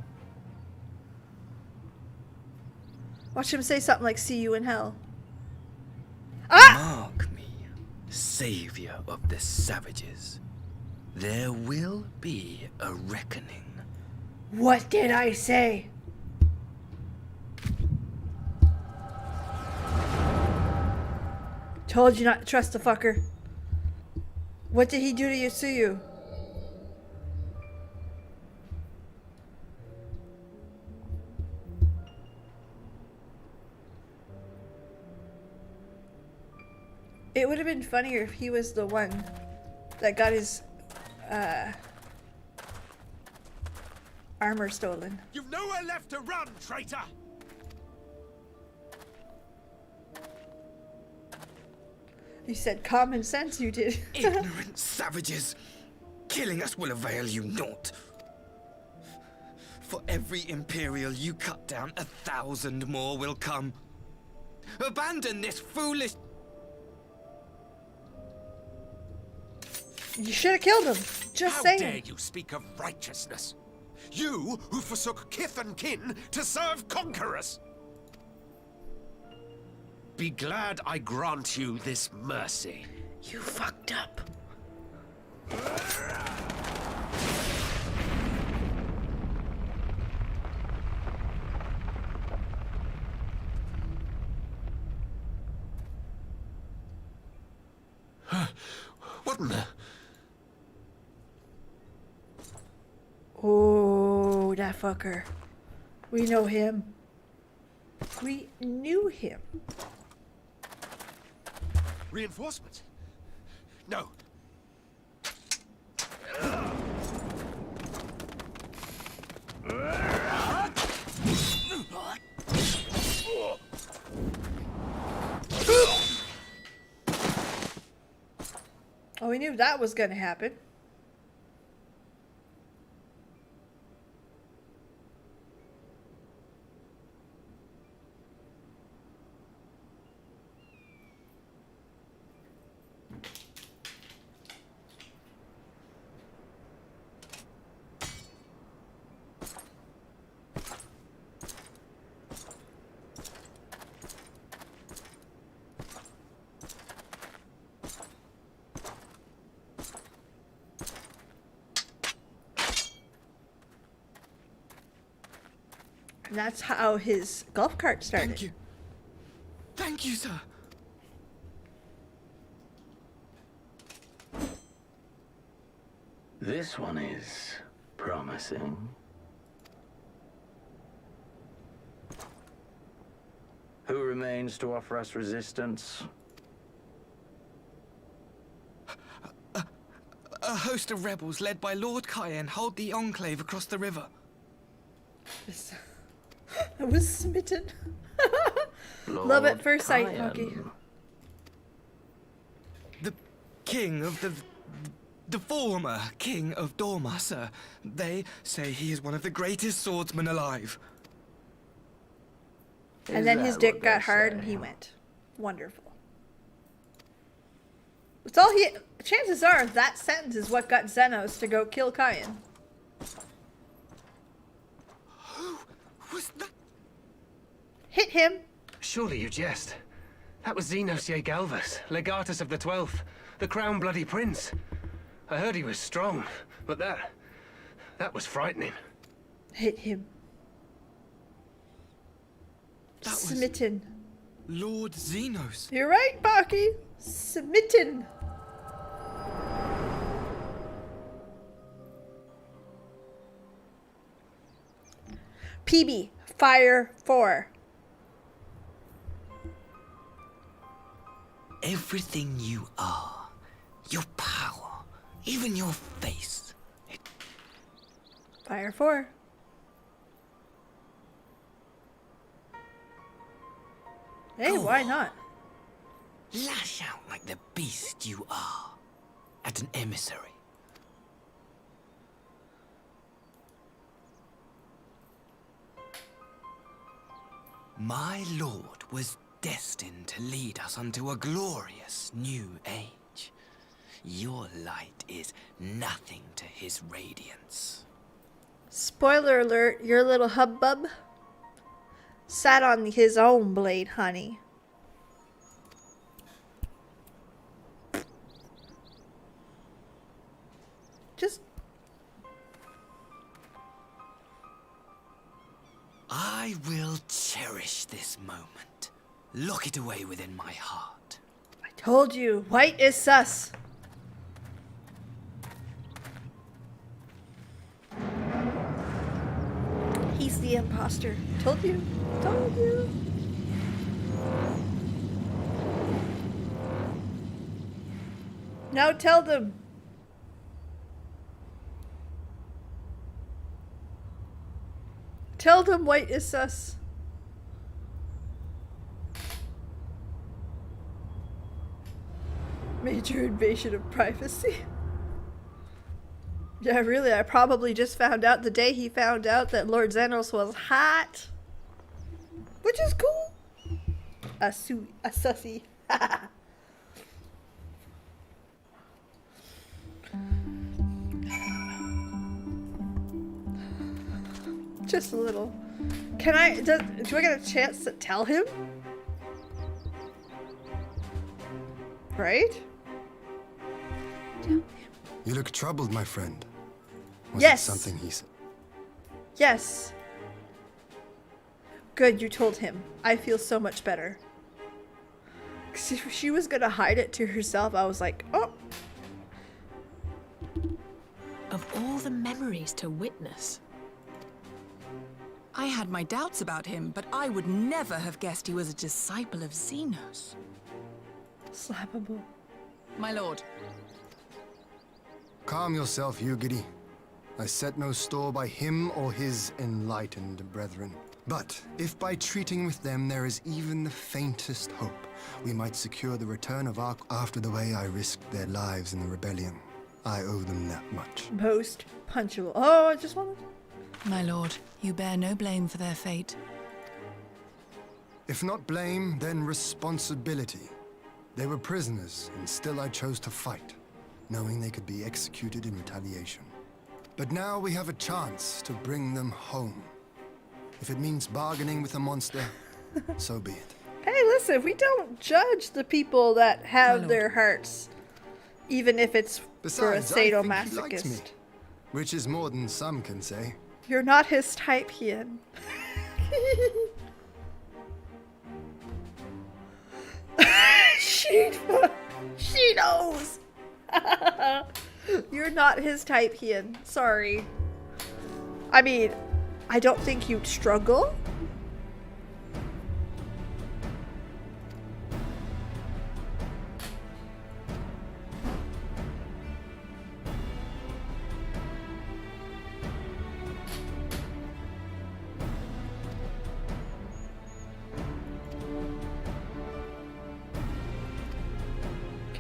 Watch him say something like, see you in hell. Ah! Mark me, savior of the savages. There will be a reckoning. What did I say? Told you not to trust the fucker. What did he do to Yotsuyu? It would have been funnier if he was the one that got his armor stolen. You've nowhere left to run, traitor! You said common sense, you did. Ignorant savages! Killing us will avail you naught. For every Imperial you cut down, 1,000 more will come. Abandon this foolish... You should have killed him. Just How saying. dare you speak of righteousness? You who forsook kith and kin to serve conquerors! Be glad I grant you this mercy. You fucked up. What in the... Oh, that fucker. We know him. We knew him. Reinforcements? No. Oh, we knew that was gonna happen. And that's how his golf cart started. Thank you. Thank you, sir. This one is promising. Who remains to offer us resistance? A host of rebels led by Lord Hien hold the enclave across the river. I was smitten. Love at first sight, Hien. Monkey. The king of the former king of Dorma, sir. They say he is one of the greatest swordsmen alive. And Is then his that dick what got they hard say? and he went. Wonderful. It's all he. Chances are that sentence is what got Xenos to go kill Hien. Who was that? Hit him. Surely you jest. That was Xenos Galvus, legatus of the 12th, the crown bloody prince. I heard he was strong, but that was frightening. Hit him. That was Smitten. Lord Xenos. You're right, Baki. Smitten. PB, fire 4. Everything you are, your power, even your face. Fire 4. Hey, Go why on. not? Lash out like the beast you are. At an emissary. My lord was destined to lead us unto a glorious new age. Your light is nothing to his radiance. Spoiler alert, your little hubbub sat on his own blade, honey. Just I will cherish this moment. Lock it away within my heart. I told you, white is sus. He's the imposter. Told you. Told you. Now tell them. Tell them white is sus. Major invasion of privacy. Yeah, really, I probably just found out the day he found out that Lord Xenos was hot. Which is cool. A sussy. Just a little. Do I get a chance to tell him? Right? You look troubled, my friend. Was Yes. it something he said? Yes. Good, you told him. I feel so much better. 'Cause if she was gonna hide it to herself, I was like, oh. Of all the memories to witness. I had my doubts about him, but I would never have guessed he was a disciple of Xenos. Slappable. My lord. Calm yourself, Ugidi. I set no store by him or his enlightened brethren. But if by treating with them there is even the faintest hope, we might secure the return of Ark after the way I risked their lives in the rebellion. I owe them that much. Most punchable. Oh, I just wanted... My lord, you bear no blame for their fate. If not blame, then responsibility. They were prisoners, and still I chose to fight, knowing they could be executed in retaliation. But now we have a chance to bring them home. If it means bargaining with a monster, so be it. Hey, listen, we don't judge the people that have their hearts, even if it's for a Besides, I think he likes me, sadomasochist. which is more than some can say. You're not his type, Hien. She knows. You're not his type, Hien. Sorry. I mean, I don't think you'd struggle.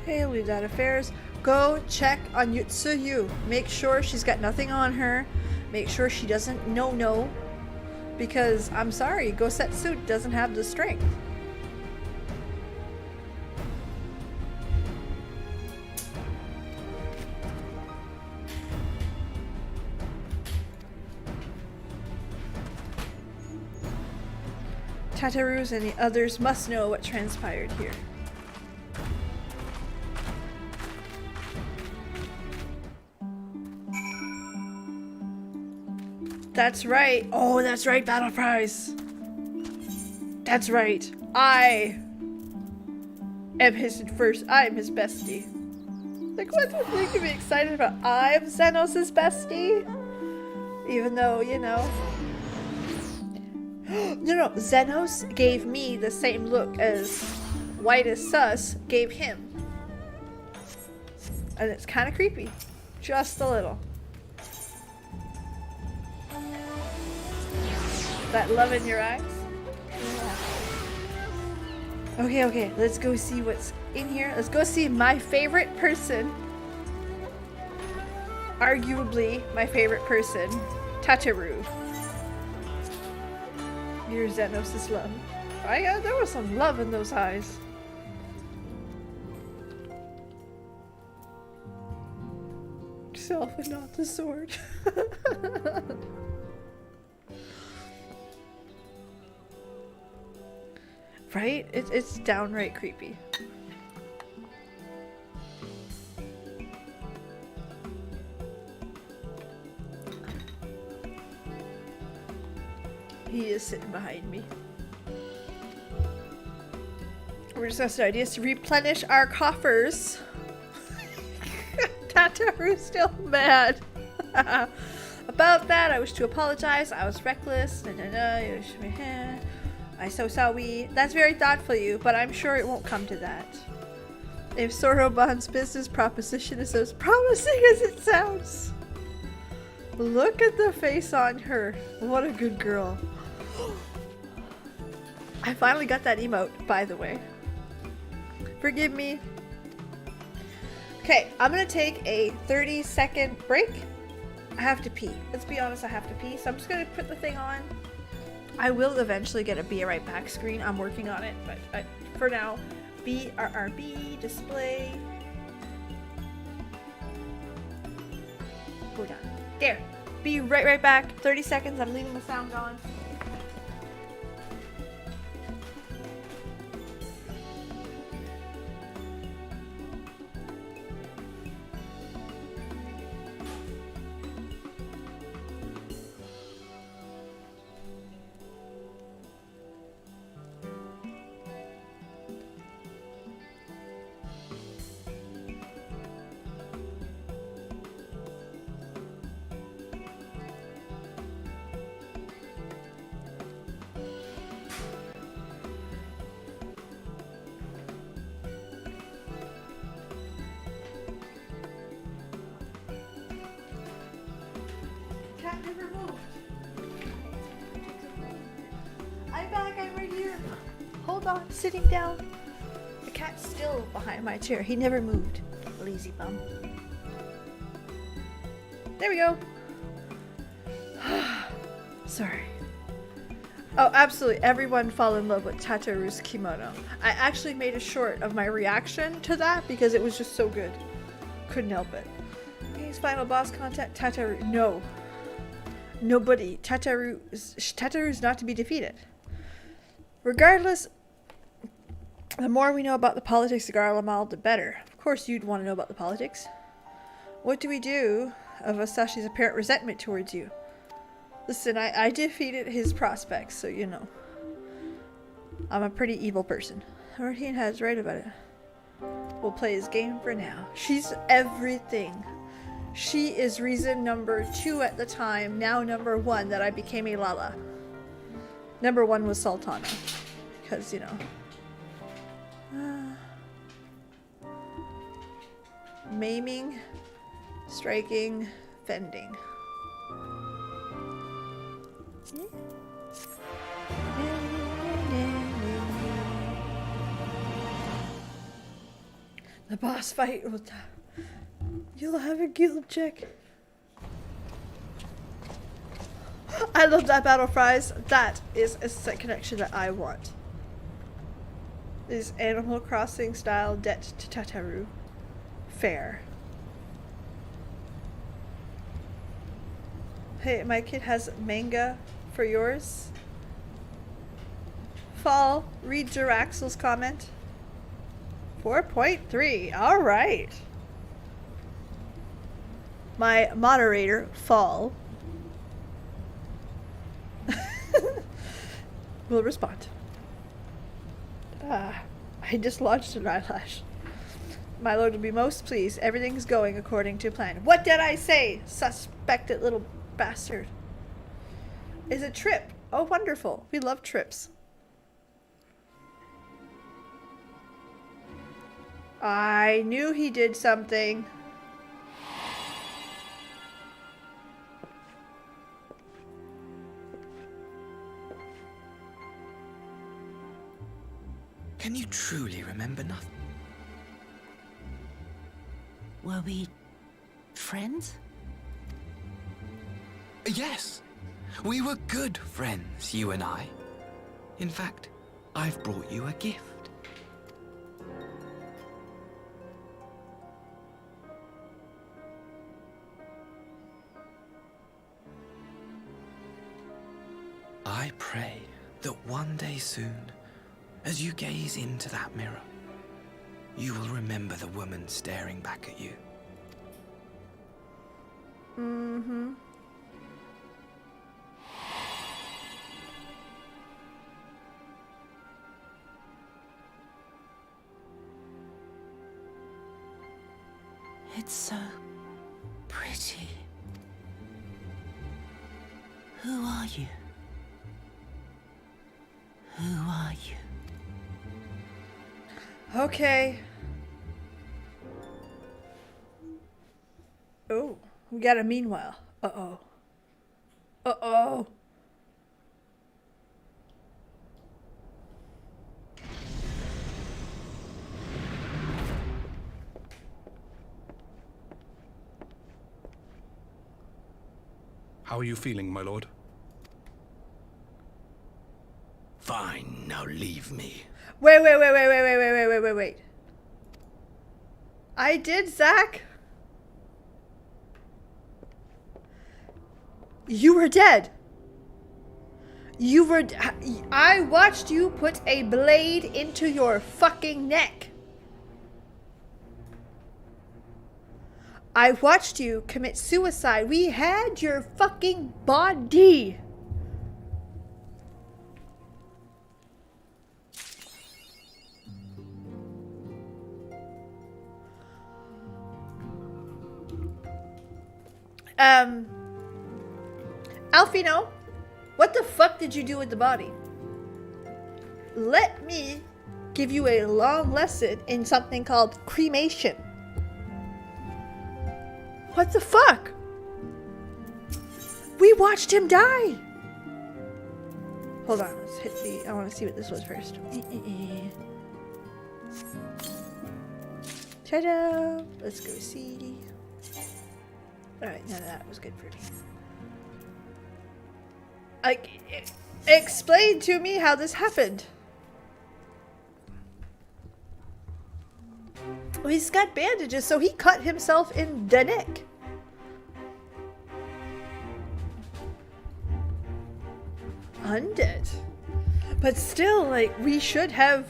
Okay, leave that affairs. Go check on Yutsuyu. Make sure she's got nothing on her. Make sure she doesn't no. Because, I'm sorry, Gosetsu doesn't have the strength. Tataru's and the others must know what transpired here. That's right. Oh, that's right, Battle Prize. That's right. I am his bestie. Like, what would make me excited about? I'm Zenos' bestie? Even though, you know. No. Zenos gave me the same look as White as Sus gave him. And it's kind of creepy. Just a little. That love in your eyes? Okay, let's go see what's in here. Let's go see my favorite person. Arguably my favorite person, Tataru. You're Zenos' love. There was some love in those eyes. Self and not the sword. Right? It's downright creepy. He is sitting behind me. We're discussing ideas to replenish our coffers. Tataru's still mad. About that, I wish to apologize. I was reckless. I so sorry. That's very thoughtful of you, but I'm sure it won't come to that. If Soroban's business proposition is as promising as it sounds. Look at the face on her. What a good girl. I finally got that emote, by the way. Forgive me. Okay, I'm gonna take a 30-second break. I have to pee. Let's be honest, I have to pee. So I'm just gonna put the thing on. I will eventually get a Be Right Back screen. I'm working on it, but for now, BRRB display. Go down. There. Be right back. 30 seconds. I'm leaving the sound on. never moved. I'm back, I'm right here. Hold on, sitting down. The cat's still behind my chair. He never moved. Lazy bum. There we go. Sorry. Oh, absolutely. Everyone fell in love with Tataru's kimono. I actually made a short of my reaction to that because it was just so good. Couldn't help it. Game's final boss content, Tataru. No. Nobody. Tataru's not to be defeated. Regardless, the more we know about the politics of Garlemald, the better. Of course you'd want to know about the politics. What do we do of Asashi's apparent resentment towards you? Listen, I defeated his prospects, so you know. I'm a pretty evil person. Hien has right about it. We'll play his game for now. She's everything. She is reason number 2 at the time, now number 1 that I became a Lala. Number 1 was Sultana. Because, you know. Maiming, striking, fending. The boss fight will you'll have a guild check. I love that battle fries. That is a set connection that I want. Is Animal Crossing style debt to Tataru fair? Hey, my kid has manga for yours. Fall, read Jiraxel's comment. 4.3, alright. My moderator, Fall, will respond. I just launched an eyelash. My lord will be most pleased. Everything's going according to plan. What did I say? Suspected little bastard. Is a trip. Oh, wonderful. We love trips. I knew he did something. Can you truly remember nothing? Were we friends? Yes. We were good friends, you and I. In fact, I've brought you a gift. I pray that one day soon, as you gaze into that mirror, you will remember the woman staring back at you. Mm-hmm. It's so pretty. Who are you? Who are you? Okay. Oh, we got a meanwhile. Uh-oh. Uh-oh. How are you feeling, my lord? Fine, now leave me. Wait. I did, Zach. You were dead. You were... I watched you put a blade into your fucking neck. I watched you commit suicide. We had your fucking body. Alfino, what the fuck did you do with the body? Let me give you a long lesson in something called cremation. What the fuck? We watched him die! Hold on, let's hit the... I want to see what this was first. Ta-da! Let's go see. Alright, none of that was good for me. Explain to me how this happened. Well, he's got bandages, so he cut himself in the neck. Undead. But still, like, we should have...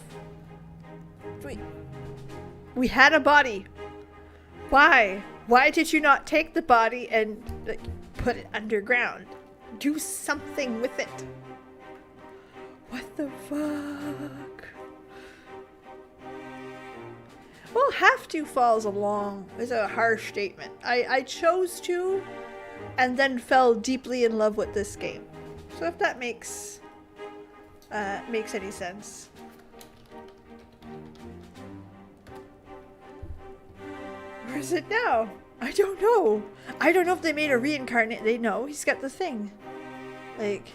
We had a body. Why? Why did you not take the body and like, put it underground? Do something with it. What the fuck? Well, have to falls along is a harsh statement. I chose to and then fell deeply in love with this game. So if that makes any sense. Where is it now? I don't know. I don't know if they made a reincarnate. They know he's got the thing. Like,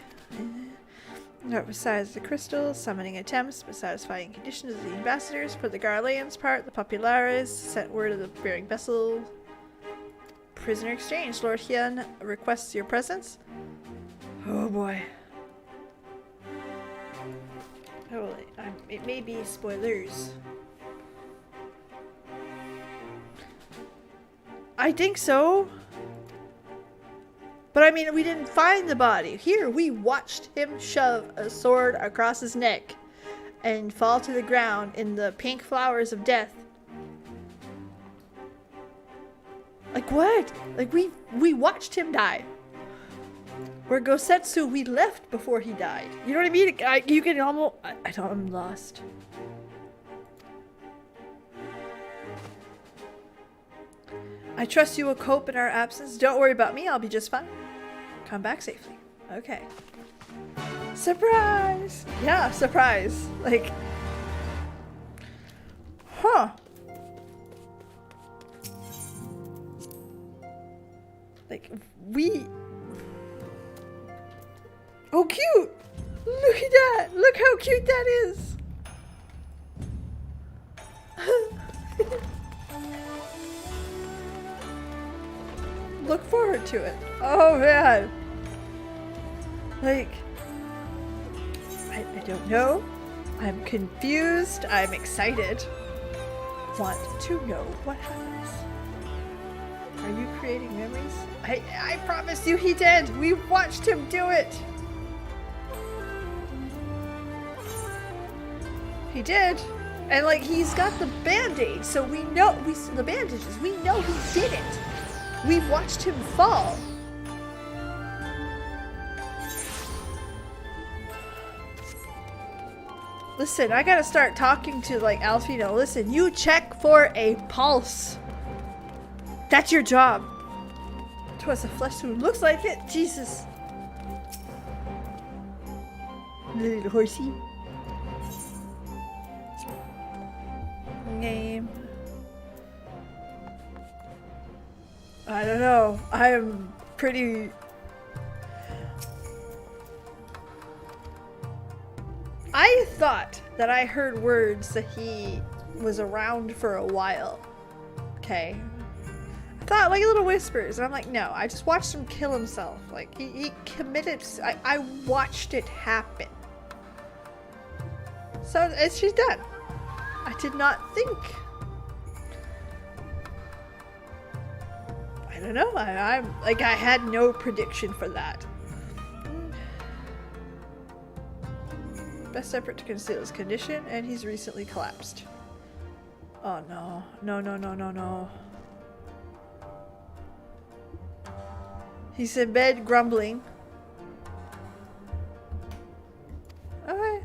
besides the crystal, summoning attempts, but satisfying conditions of the ambassadors. For the Garleans part, the Populares sent word of the bearing vessel. Prisoner exchange. Lord Hien requests your presence. Oh boy. Oh, it may be spoilers. I think so. But I mean, we didn't find the body. Here, we watched him shove a sword across his neck and fall to the ground in the pink flowers of death. Like what? Like we watched him die. Where Gosetsu, we left before he died. You know what I mean? You can almost... I'm lost. I trust you will cope in our absence. Don't worry about me. I'll be just fine. Come back safely. Okay. Surprise! Yeah, surprise. Like... Huh. Like, we... Oh, cute! Look at that! Look how cute that is! Look forward to it. Oh, man! Like... I don't know. I'm confused. I'm excited. Want to know what happens. Are you creating memories? I promise you he did! We watched him do it! He did. And like he's got the band-aid, so we know the bandages, we know he did it. We watched him fall. Listen, I gotta start talking to like Alfino. Listen, you check for a pulse. That's your job. Twas a flesh wound. Looks like it. Jesus. Little horsey. Name. I don't know. I am pretty... I thought that I heard words that he was around for a while. Okay. I thought like little whispers, and I'm like, no, I just watched him kill himself. Like, he committed... I watched it happen. So, she's done. I did not think. I don't know. I'm like I had no prediction for that. Best effort to conceal his condition, and he's recently collapsed. Oh no. No. He's in bed grumbling. Okay.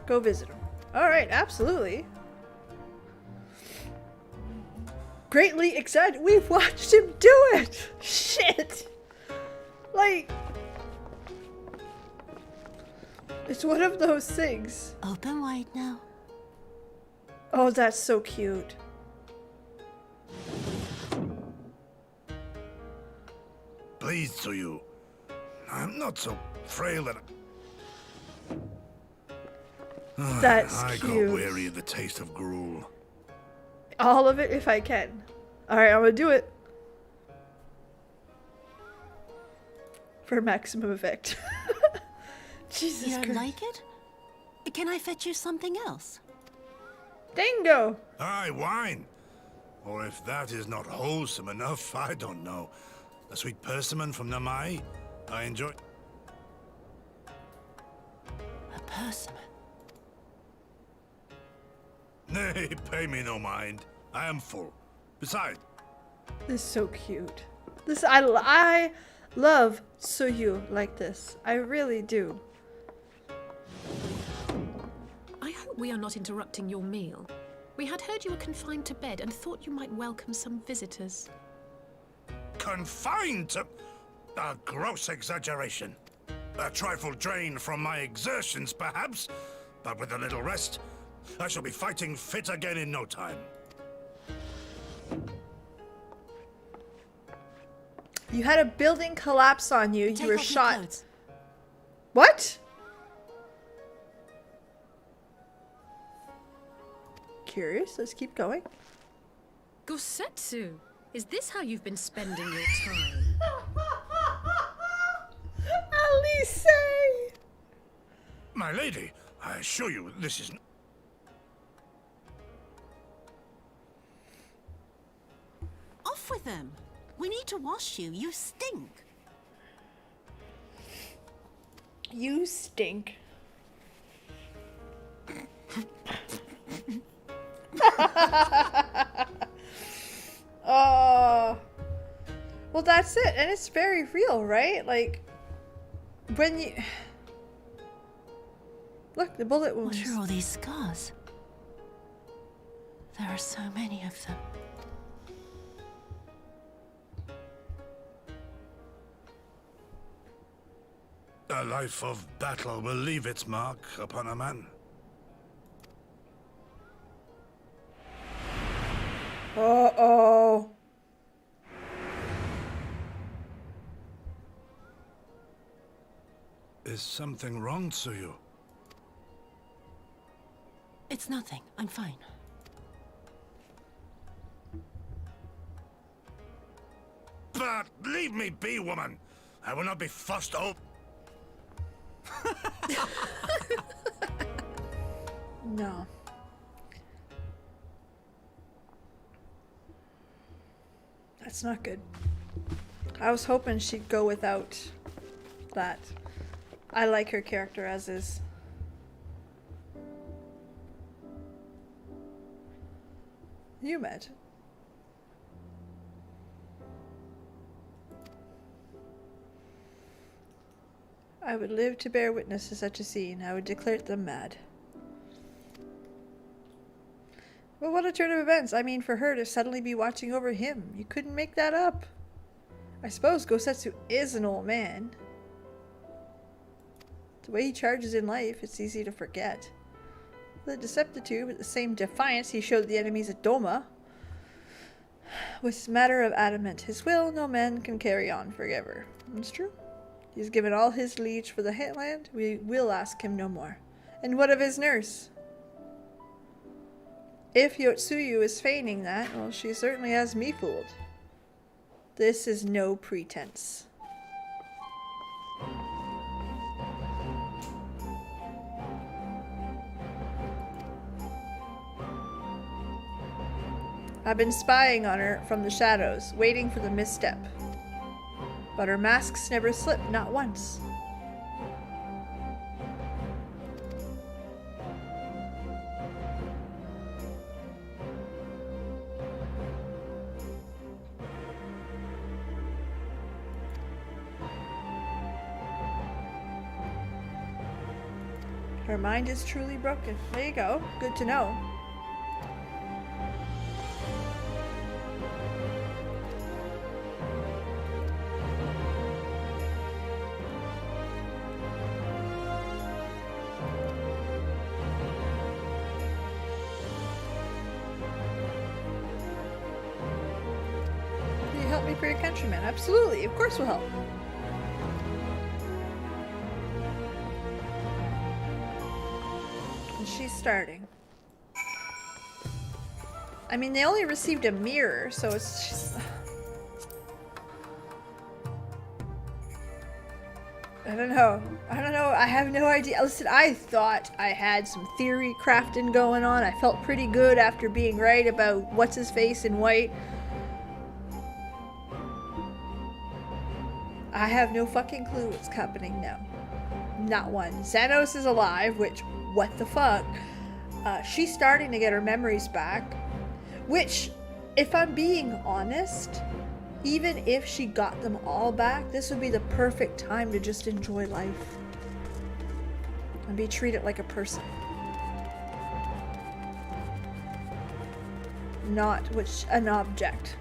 Go visit him. Alright, absolutely. Greatly excited. We've watched him do it! Shit! Like... It's one of those things. Open wide now. Oh, that's so cute. Please, Tsuyu. I'm not so frail that That's I cute. got weary of the taste of gruel. All of it if I can. Alright, I'm gonna do it. For maximum effect. Jesus You don't Christ. like it? Can I fetch you something else? Dingo! Aye, wine. Or if that is not wholesome enough, I don't know. A sweet persimmon from Namai? I enjoy... A persimmon. Nay, pay me no mind. I am full. Besides... This is so cute. I love Tsuyu like this. I really do. I hope we are not interrupting your meal. We had heard you were confined to bed and thought you might welcome some visitors. Confined to... A gross exaggeration. A trifle drained from my exertions, perhaps. But with a little rest, I shall be fighting fit again in no time. You had a building collapse on you. Take You were off your shot. clothes. What? Curious. Let's keep going. Gosetsu, is this how you've been spending your time? Alice! My lady, I assure you this is... Off with them. We need to wash you. You stink. You stink. Oh. Well, that's it. And it's very real, right? Like, when you... Look, the bullet wounds. What are all these scars? There are so many of them. A life of battle will leave its mark upon a man. Uh-oh. Is something wrong, Tsuyu? It's nothing. I'm fine. But leave me be, woman. I will not be fussed over. No. That's not good. I was hoping she'd go without that. I like her character as is. You met. I would live to bear witness to such a scene. I would declare them mad. Well, what a turn of events. I mean, for her to suddenly be watching over him. You couldn't make that up. I suppose Gosetsu is an old man. The way he charges in life, it's easy to forget. The Deceptitude, with the same defiance he showed the enemies at Doma. With matter of adamant, his will no man can carry on forever. It's true. He's given all his liege for the hitland. We will ask him no more. And what of his nurse? If Yotsuyu is feigning that, well, she certainly has me fooled. This is no pretense. I've been spying on her from the shadows, waiting for the misstep. But her masks never slipped, not once. Her mind is truly broken. There you go. Good to know. help me for your countrymen. Absolutely, of course we'll help. And she's starting. I mean, they only received a mirror, so it's just... I don't know. I have no idea. Listen, I thought I had some theory crafting going on. I felt pretty good after being right about what's-his-face in white. I have no fucking clue what's happening now. Not one. Xenos is alive, which, what the fuck? She's starting to get her memories back. Which, if I'm being honest, even if she got them all back, this would be the perfect time to just enjoy life. And be treated like a person. Not an object.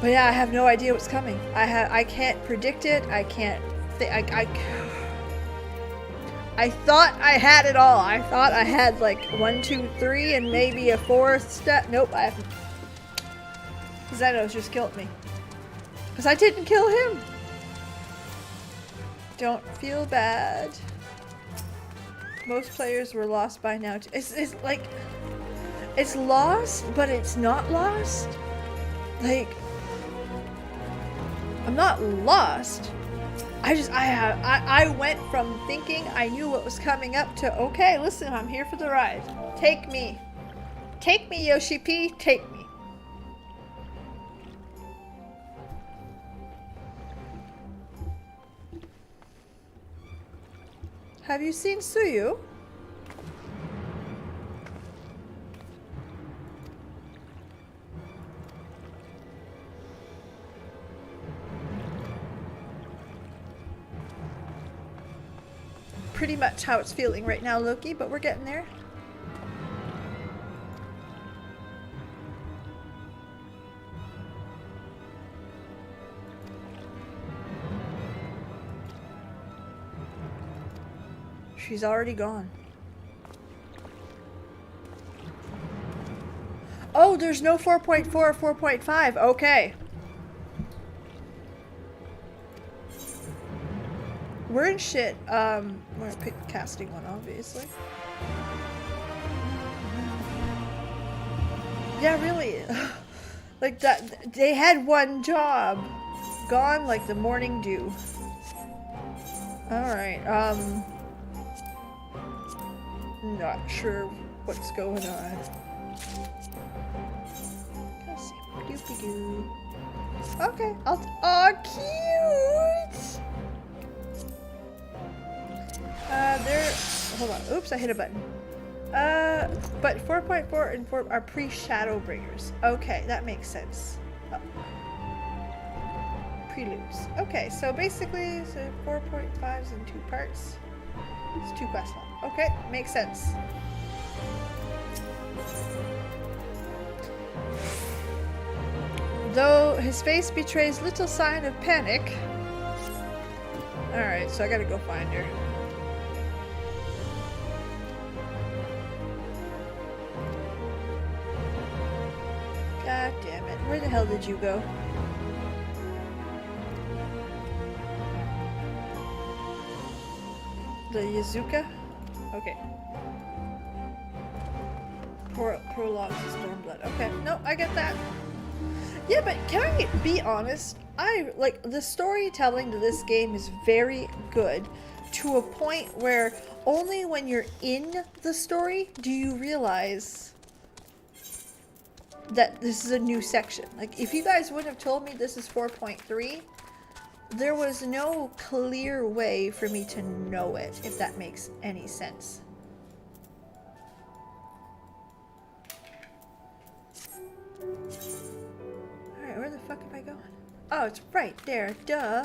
But yeah, I have no idea what's coming. I can't predict it. I can't I thought I had it all. I thought I had like 1, 2, 3 and maybe a 4th step. Nope, I haven't. Xenos just killed me. Because I didn't kill him. Don't feel bad. Most players were lost by now. It's like, it's lost, but it's not lost. Like, I'm not lost. I went from thinking I knew what was coming up to, okay, listen, I'm here for the ride. Take me. Take me, Yoshi P. Take me. Have you seen Suyu? Pretty much how it's feeling right now, Loki, but we're getting there. She's already gone. Oh, there's no 4.4 or 4.5. Okay. We're in shit. We're gonna pick the casting one, obviously. Yeah, really. Like that, they had one job. Gone like the morning dew. Alright, not sure what's going on. Let's see. Doopy-doo. Okay, aw, cute! Hold on. Oops, I hit a button. But 4.4 and 4 are pre-shadow bringers. Okay, that makes sense. Oh. Preludes. Okay, so basically, 4.5s in 2 parts. It's 2 quests long. Okay, makes sense. Though his face betrays little sign of panic. Alright, so I gotta go find her. God damn it. Where the hell did you go? The Yazuka? Okay. Prologue to Stormblood. Okay, no, I get that. Yeah, but can I be honest? The storytelling to this game is very good to a point where only when you're in the story do you realize that this is a new section. Like, if you guys wouldn't have told me this is 4.3, there was no clear way for me to know it, if that makes any sense. Alright, where the fuck am I going? Oh, it's right there, duh.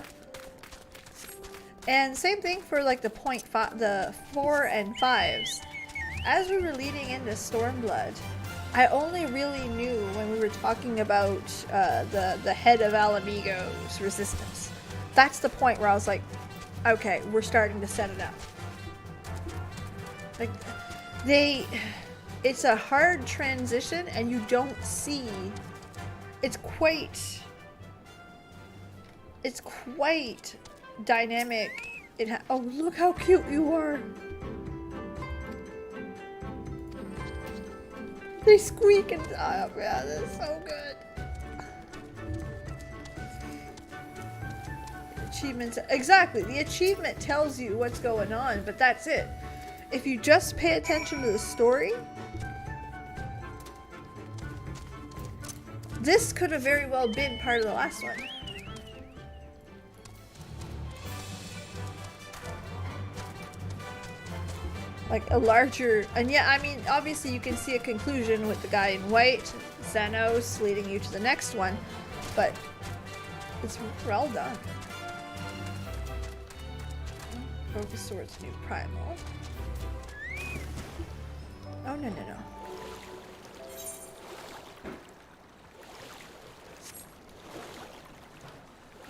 And same thing for like the 0.5, the 4 and 5s. As we were leading into Stormblood, I only really knew when we were talking about the head of Alamigo's resistance. That's the point where I was like, okay, we're starting to set it up. Like, it's a hard transition and you don't see. It's quite dynamic. Oh, look how cute you are. They squeak and oh man, that's so good. Achievements, exactly. The achievement tells you what's going on, but that's it. If you just pay attention to the story, this could have very well been part of the last one. Like a larger, and yeah, I mean, obviously you can see a conclusion with the guy in white, Xenos, leading you to the next one, but it's well done. Focus towards new primal. Oh, no.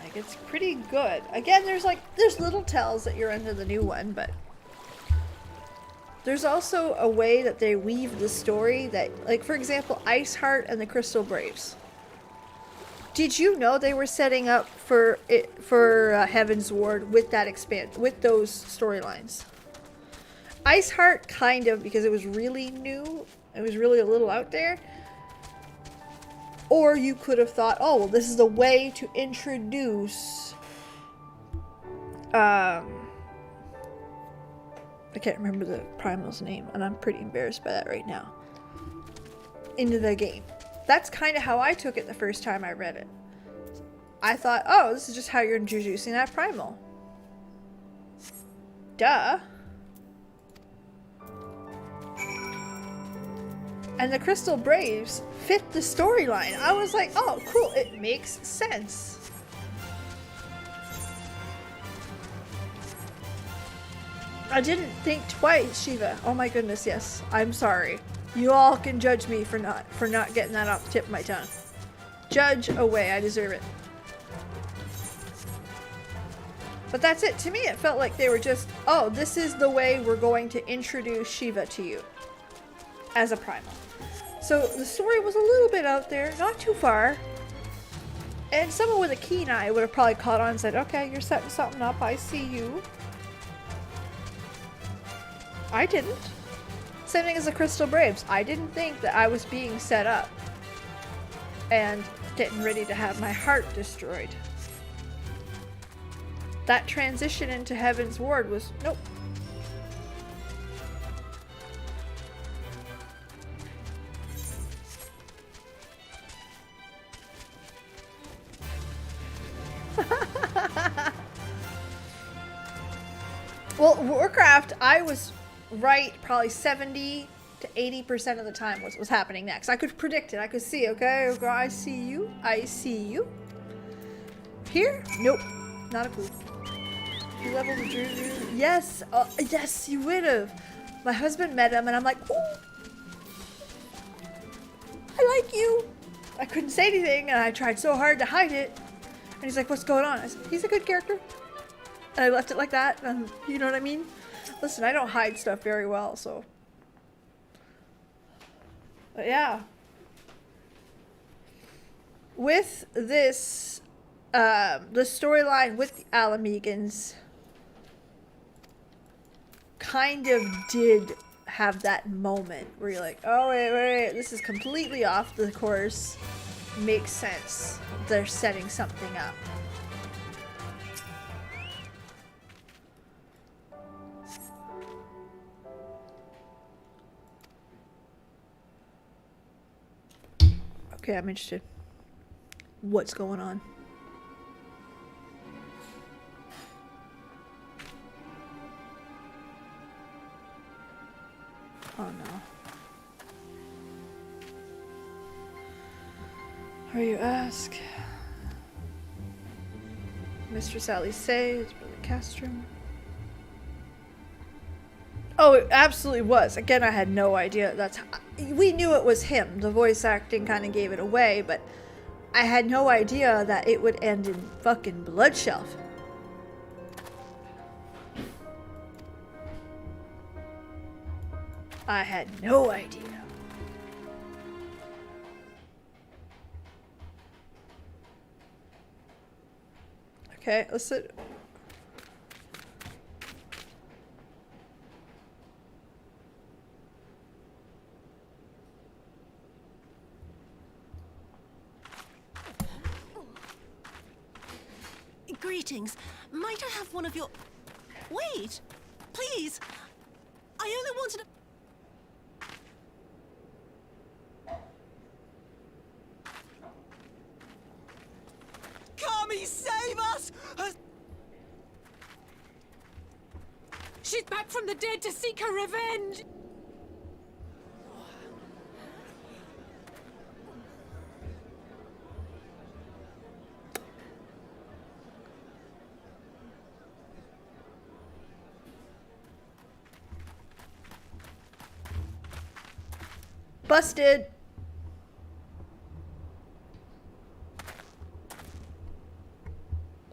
Like, it's pretty good. Again, there's little tells that you're into the new one, but there's also a way that they weave the story that, like, for example, Iceheart and the Crystal Braves. Did you know they were setting up for Heaven's Ward with that with those storylines? Iceheart kind of, because it was really new, it was really a little out there. Or you could have thought, oh, well, this is the way to introduce I can't remember the primal's name, and I'm pretty embarrassed by that right now. Into the game. That's kind of how I took it the first time I read it. I thought, oh, this is just how you're introducing that primal. Duh. And the Crystal Braves fit the storyline. I was like, oh, cool, it makes sense. I didn't think twice, Shiva. Oh my goodness, yes. I'm sorry. You all can judge me for not getting that off the tip of my tongue. Judge away, I deserve it. But that's it. To me, it felt like they were just, oh, this is the way we're going to introduce Shiva to you as a primal. So the story was a little bit out there, not too far. And someone with a keen eye would have probably caught on and said, okay, you're setting something up, I see you. I didn't. Same thing as the Crystal Braves. I didn't think that I was being set up and getting ready to have my heart destroyed. That transition into Heaven's Ward was, nope. Well, Warcraft, I was right probably 70 to 80% of the time what was happening next. I could predict it. I could see, okay, I see you. I see you. Here? Nope. Not a clue. You leveled the Drew. Yes. Yes, you would have. My husband met him and I'm like, oh, I like you. I couldn't say anything and I tried so hard to hide it. And he's like, what's going on? I said, he's a good character. And I left it like that. And you know what I mean? Listen, I don't hide stuff very well, so. But yeah. With this, the storyline with the Alamegans kind of did have that moment where you're like, oh, wait, this is completely off the course. Makes sense. They're setting something up. Okay, I'm interested. What's going on? Oh no. Or you ask. Mr. Sally says, Billy Castrum. Oh, it absolutely was. Again, I had no idea. We knew it was him. The voice acting kind of gave it away, but I had no idea that it would end in fucking Bloodshelf. I had no idea. Okay, let's sit. Greetings. Might I have one of your... Wait! Please! I only wanted a... Kami, save us! She's back from the dead to seek her revenge! Busted!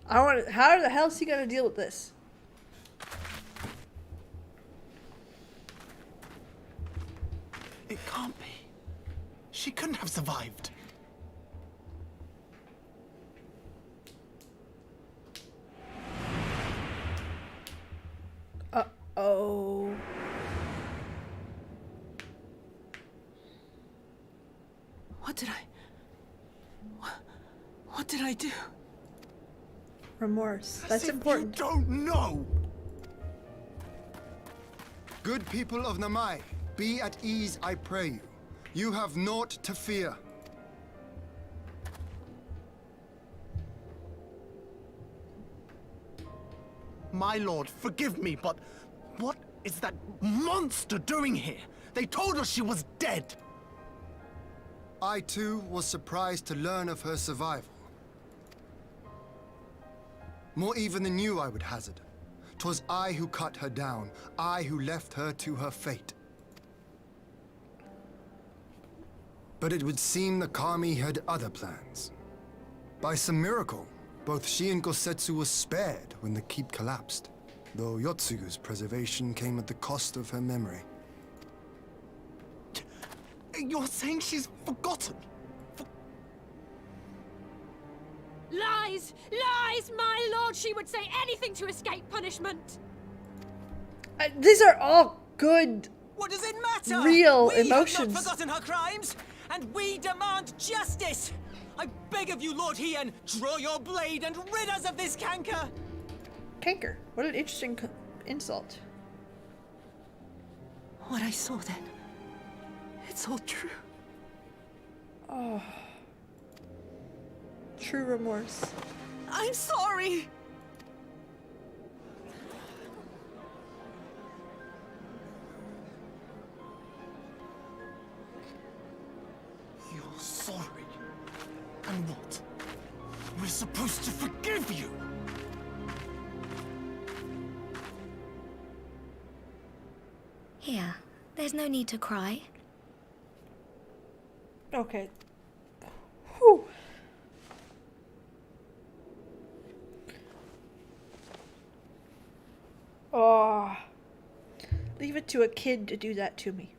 I want. How the hell is he gonna deal with this? It can't be. She couldn't have survived. Uh-oh. What did I do? Remorse. That's important. You don't know! Good people of Namai, be at ease, I pray you. You have naught to fear. My lord, forgive me, but what is that monster doing here? They told us she was dead. I too was surprised to learn of her survival. More even than you, I would hazard. 'Twas I who cut her down, I who left her to her fate. But it would seem the Kami had other plans. By some miracle, both she and Gosetsu were spared when the keep collapsed, though Yotsugu's preservation came at the cost of her memory. You're saying she's forgotten? Lies! Lies! My lord, she would say anything to escape punishment! These are all good, What does it matter? real We have emotions. not forgotten her crimes, and we demand justice! I beg of you, Lord Hien, draw your blade and rid us of this canker! Canker. What an interesting insult. What I saw then, it's all true. Oh. True remorse. I'm sorry! You're sorry? And what? We're supposed to forgive you? Here, there's no need to cry. Okay. Whew. Oh. Leave it to a kid to do that to me.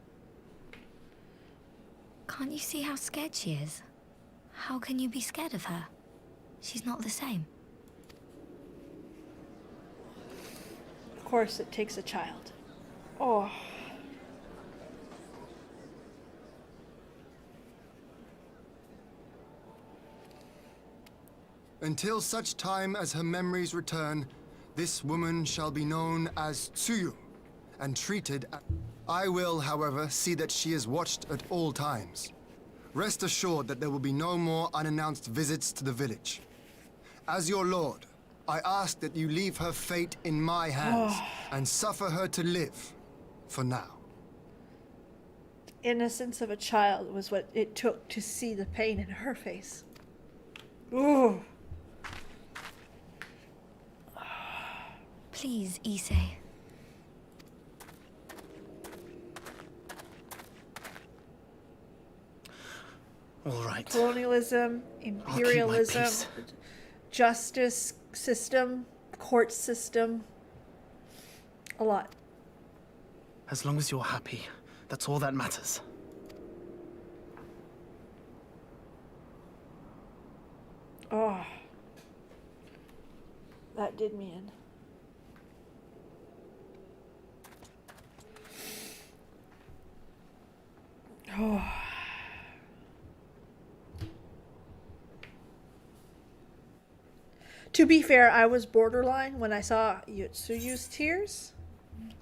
Can't you see how scared she is? How can you be scared of her? She's not the same. Of course, it takes a child. Oh. Until such time as her memories return, this woman shall be known as Tsuyu, and treated as... I will, however, see that she is watched at all times. Rest assured that there will be no more unannounced visits to the village. As your lord, I ask that you leave her fate in my hands, and suffer her to live, for now. Innocence of a child was what it took to see the pain in her face. Ooh. Please, Ise. All right. Colonialism, imperialism, justice system, court system. A lot. As long as you're happy, That's all that matters. Oh. That did me in. Oh. To be fair, I was borderline when I saw Yutsuyu's tears.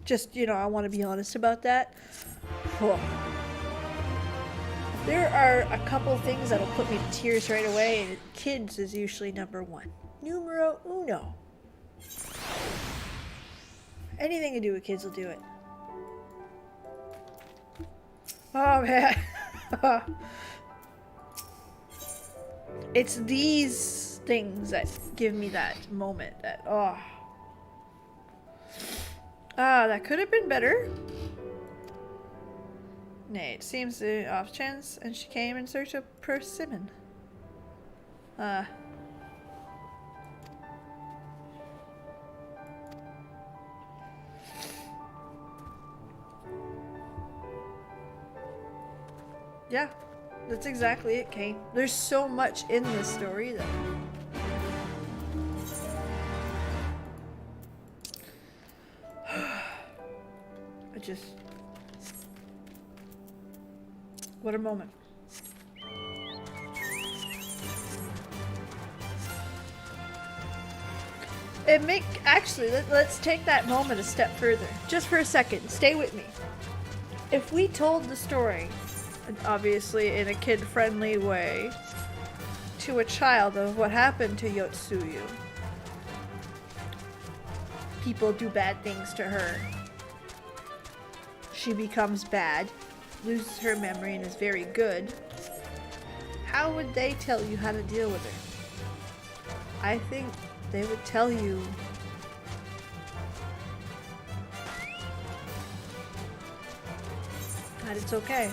Just, you know, I want to be honest about that. Oh. There are a couple things that'll put me to tears right away, and kids is usually number one. Numero uno. Anything to do with kids will do it. Oh man. It's these things that give me that moment that, oh. Ah, that could have been better. Nay, it seems the off chance, and she came in search of persimmon. Yeah, that's exactly it, Kane. There's so much in this story that... I just... What a moment. Actually, let's take that moment a step further. Just for a second, stay with me. If we told the story, obviously in a kid-friendly way, to a child of what happened to Yotsuyu. People do bad things to her. She becomes bad, loses her memory, and is very good. How would they tell you how to deal with her? I think they would tell you that it's okay.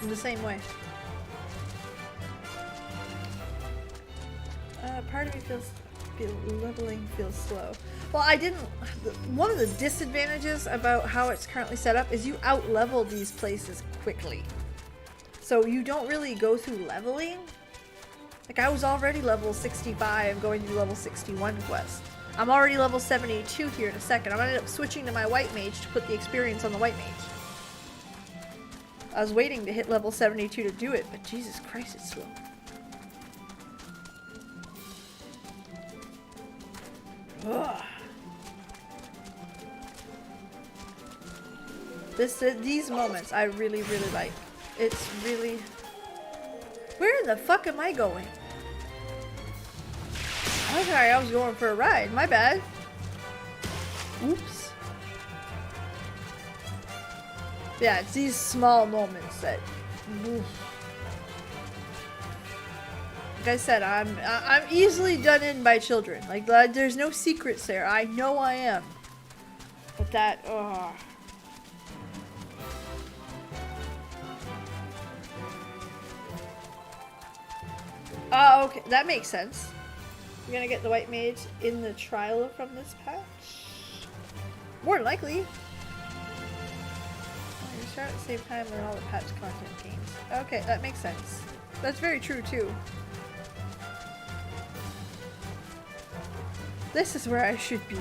In the same way. Part of me leveling feels slow. Well, I didn't... One of the disadvantages about how it's currently set up is you out-level these places quickly. So you don't really go through leveling. Like, I was already level 65 going to level 61 quest. I'm already level 72 here in a second. I'm gonna end up switching to my white mage to put the experience on the white mage. I was waiting to hit level 72 to do it, but Jesus Christ, it's slow. Ugh. These moments I really, really like. It's really... Where the fuck am I going? I'm sorry, I was going for a ride. My bad. Oops. Yeah, it's these small moments that... Oof. Like I said, I'm easily done in by children. Like, there's no secrets there. I know I am. But that... Oh. Oh, okay. That makes sense. You're gonna get the white mage in the trial from this patch? More than likely. You start at the same time when all the patch content games. Okay, that makes sense. That's very true too. This is where I should be.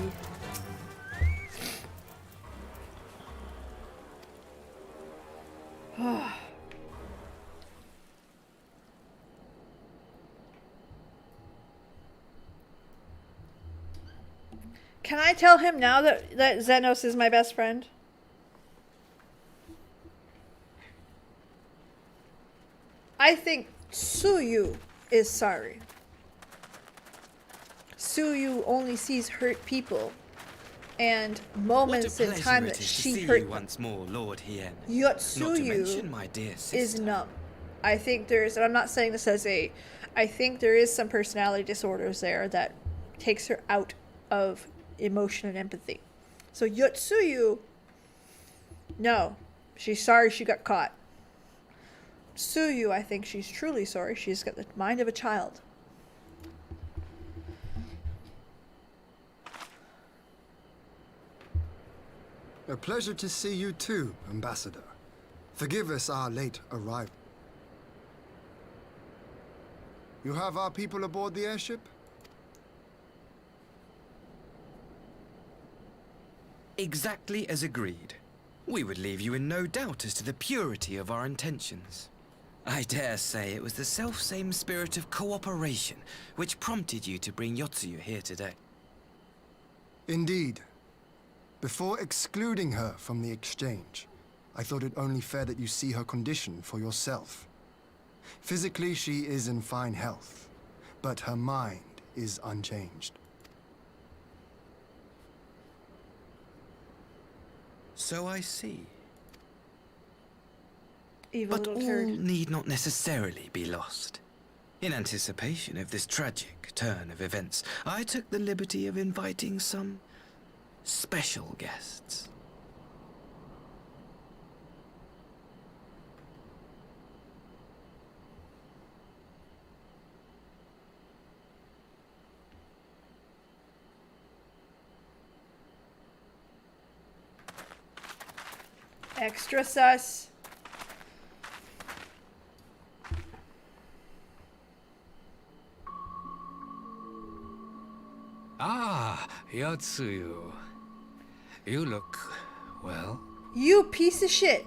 Can I tell him now that Xenos is my best friend? I think Tsuyu is sorry. Tsuyu only sees hurt people and moments in time that she hurt you once more, Lord Hien. Yotsuyu is numb. I think there's, and I'm not saying this as a, I think there is some personality disorders there that takes her out of emotion and empathy. So Yotsuyu, no, she's sorry she got caught. Tsuyu, I think she's truly sorry. She's got the mind of a child. A pleasure to see you too, Ambassador. Forgive us our late arrival. You have our people aboard the airship? Exactly as agreed. We would leave you in no doubt as to the purity of our intentions. I dare say it was the self-same spirit of cooperation which prompted you to bring Yotsuyu here today. Indeed. Before excluding her from the exchange, I thought it only fair that you see her condition for yourself. Physically, she is in fine health, but her mind is unchanged. So I see. Evil But little all turd. need not necessarily be lost. In anticipation of this tragic turn of events, I took the liberty of inviting some special guests. Extra sus. Ah, Yotsuyu. You look, well. You piece of shit.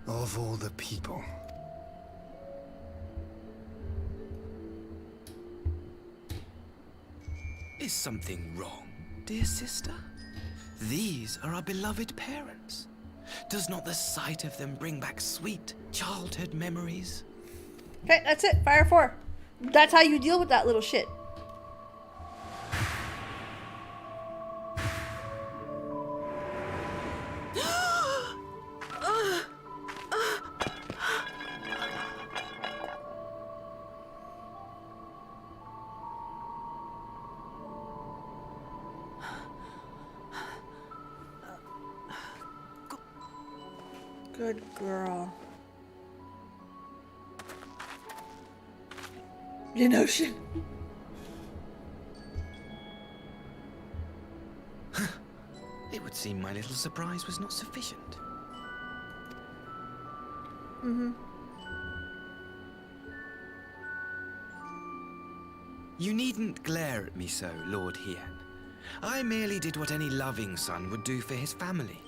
Of all the people. Is something wrong, dear sister? These are our beloved parents. Does not the sight of them bring back sweet childhood memories? Okay, that's it. Fire 4. That's how you deal with that little shit. Good girl. You know she. It would seem my little surprise was not sufficient. Mm-hmm. You needn't glare at me so, Lord Hien. I merely did what any loving son would do for his family.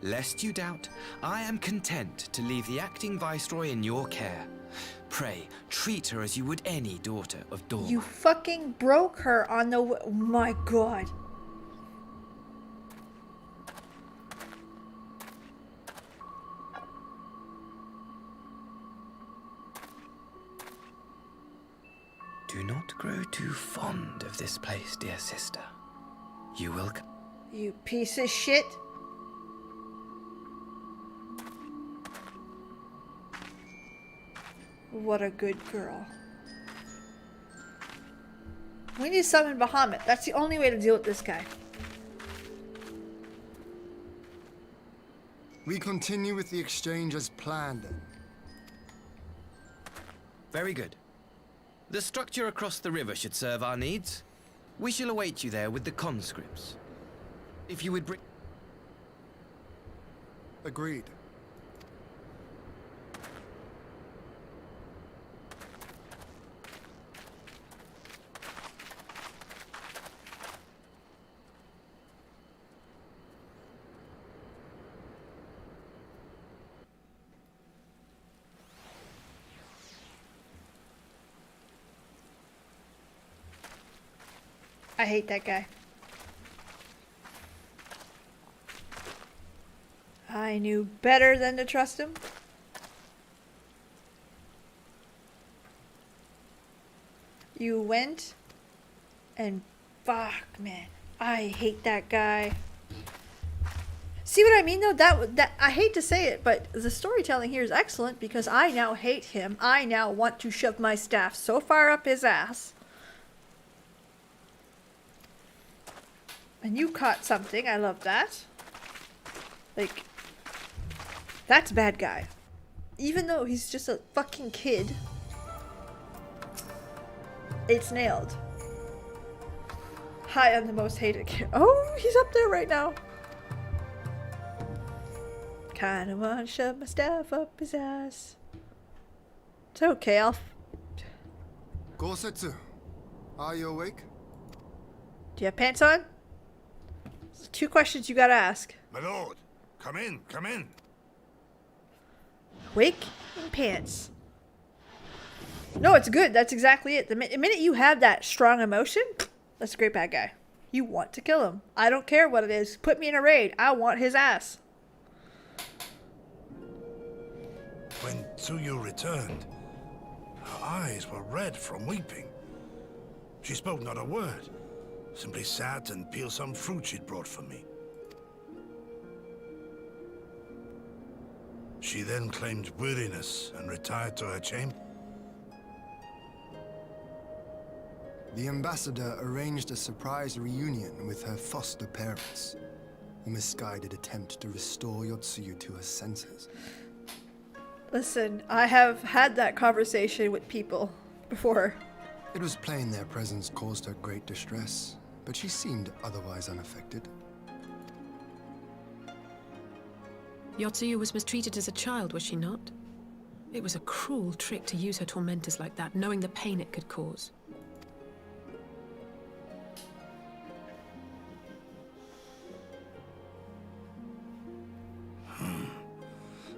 Lest you doubt, I am content to leave the acting viceroy in your care. Pray, treat her as you would any daughter of Dorma. You fucking broke her on the oh my god. Do not grow too fond of this place, dear sister. You will... You piece of shit. What a good girl. We need to summon Bahamut. That's the only way to deal with this guy. We continue with the exchange as planned then. Very good. The structure across the river should serve our needs. We shall await you there with the conscripts. If you would bring... Agreed. I hate that guy. I knew better than to trust him. You went and fuck, man. I hate that guy. See what I mean though? That I hate to say it, but the storytelling here is excellent because I now hate him. I now want to shove my staff so far up his ass. And you caught something. I love that. Like, that's a bad guy. Even though he's just a fucking kid, it's nailed. Hi, I'm the most hated kid. Oh, he's up there right now. Kinda wanna shove my staff up his ass. It's okay, Gosetsu, are you awake? Do you have pants on? There's 2 questions you gotta ask. My lord, come in, come in. Wake and pants. No, it's good. That's exactly it. The minute you have that strong emotion, that's a great bad guy. You want to kill him. I don't care what it is. Put me in a raid. I want his ass. When Tsuyu returned, her eyes were red from weeping. She spoke not a word, simply sat and peeled some fruit she'd brought for me. She then claimed weariness and retired to her chamber. The ambassador arranged a surprise reunion with her foster parents. A misguided attempt to restore Yotsuyu to her senses. Listen, I have had that conversation with people before. It was plain their presence caused her great distress, but she seemed otherwise unaffected. Yotsuyu was mistreated as a child, was she not? It was a cruel trick to use her tormentors like that, knowing the pain it could cause.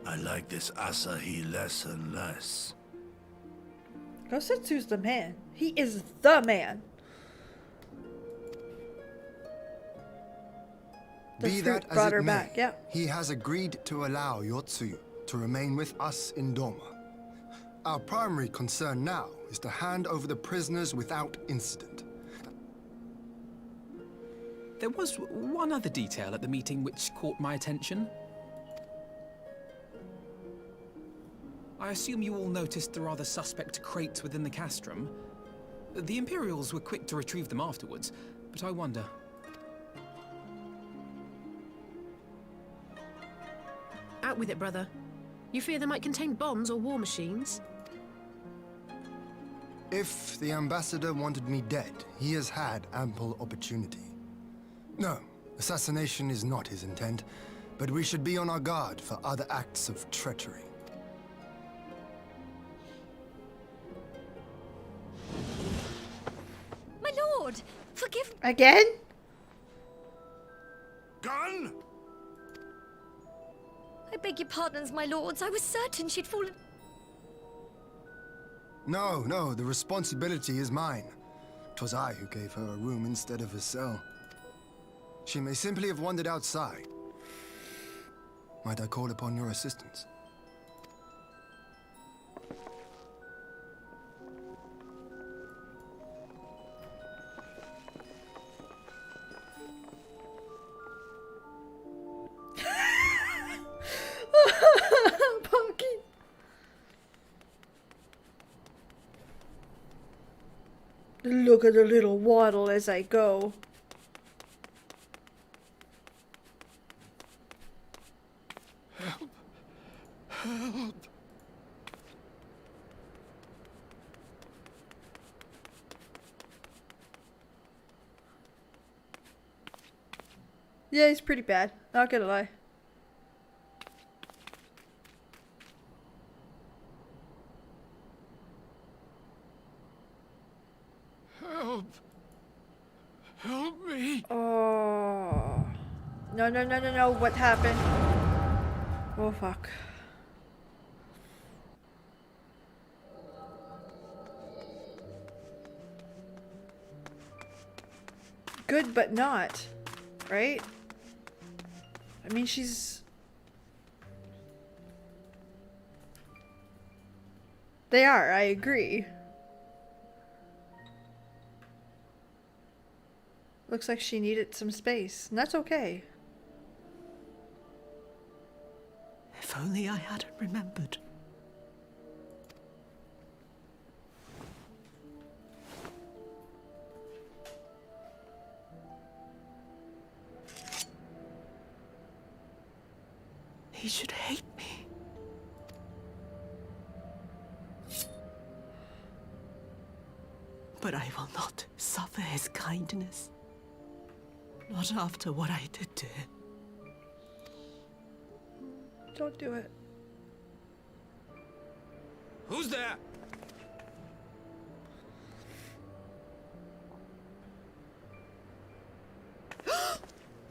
I like this Asahi less and less. Gosetsu's the man. He is the man. Be that as brought it her may, back, yeah. he has agreed to allow Yotsuyu to remain with us in Doma. Our primary concern now is to hand over the prisoners without incident. There was one other detail at the meeting which caught my attention. I assume you all noticed the rather suspect crates within the castrum. The Imperials were quick to retrieve them afterwards, but I wonder... Out with it, brother. You fear they might contain bombs or war machines? If the ambassador wanted me dead, he has had ample opportunity. No, assassination is not his intent, but we should be on our guard for other acts of treachery. My lord, forgive... Again? Gun? I beg your pardons, my lords. I was certain she'd fallen... No, the responsibility is mine. 'Twas I who gave her a room instead of a cell. She may simply have wandered outside. Might I call upon your assistance? Pumpkin. Look at the little waddle as I go. Help! Yeah, he's pretty bad. Not gonna lie. Help! Help me! Oh. No. What happened? Oh, fuck. Good, but not. Right? I mean, she's... They are, I agree. Looks like she needed some space, and that's okay. If only I hadn't remembered. He should hate me. But I will not suffer his kindness. Not after what I did to him. Don't do it. Who's there?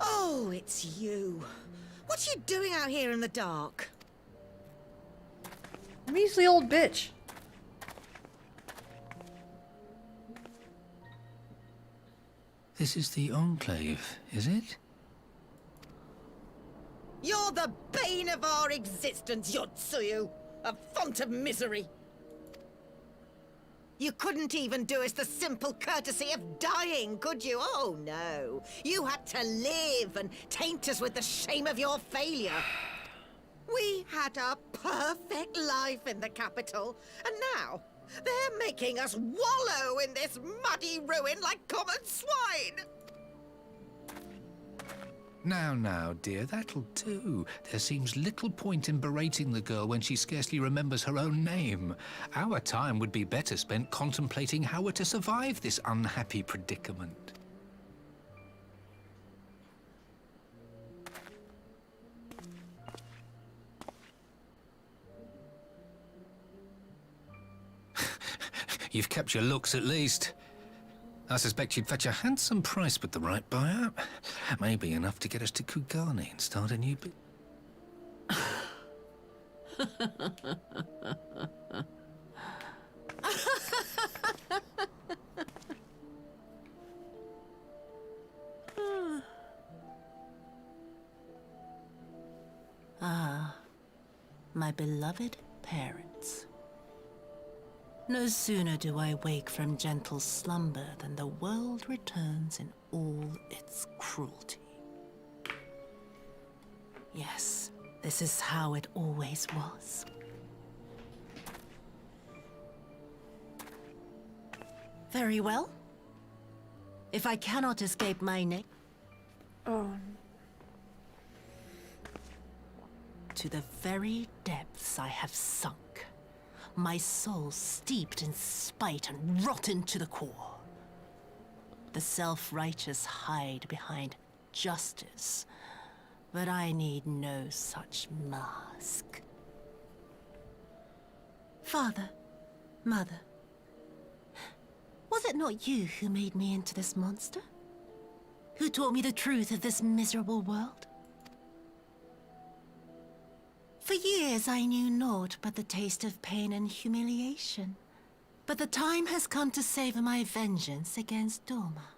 Oh, it's you. What are you doing out here in the dark? Measly old bitch. This is the Enclave, is it? You're the bane of our existence, Yotsuyu. A font of misery. You couldn't even do us the simple courtesy of dying, could you? Oh, no. You had to live and taint us with the shame of your failure. We had a perfect life in the capital, and now they're making us wallow in this muddy ruin like common swine. Now, dear, that'll do. There seems little point in berating the girl when she scarcely remembers her own name. Our time would be better spent contemplating how we're to survive this unhappy predicament. You've kept your looks, at least. I suspect you'd fetch a handsome price with the right buyer. Maybe enough to get us to Kugane and start a new bit. Ah, my beloved parents. No sooner do I wake from gentle slumber than the world returns in all its cruelty. Yes, this is how it always was. Very well. If I cannot escape my neck... Oh. To the very depths I have sunk. My soul steeped in spite and rotten to the core. The self-righteous hide behind justice, but I need no such mask. Father, Mother, was it not you who made me into this monster? Who taught me the truth of this miserable world? For years I knew naught but the taste of pain and humiliation. But the time has come to savor my vengeance against Doma.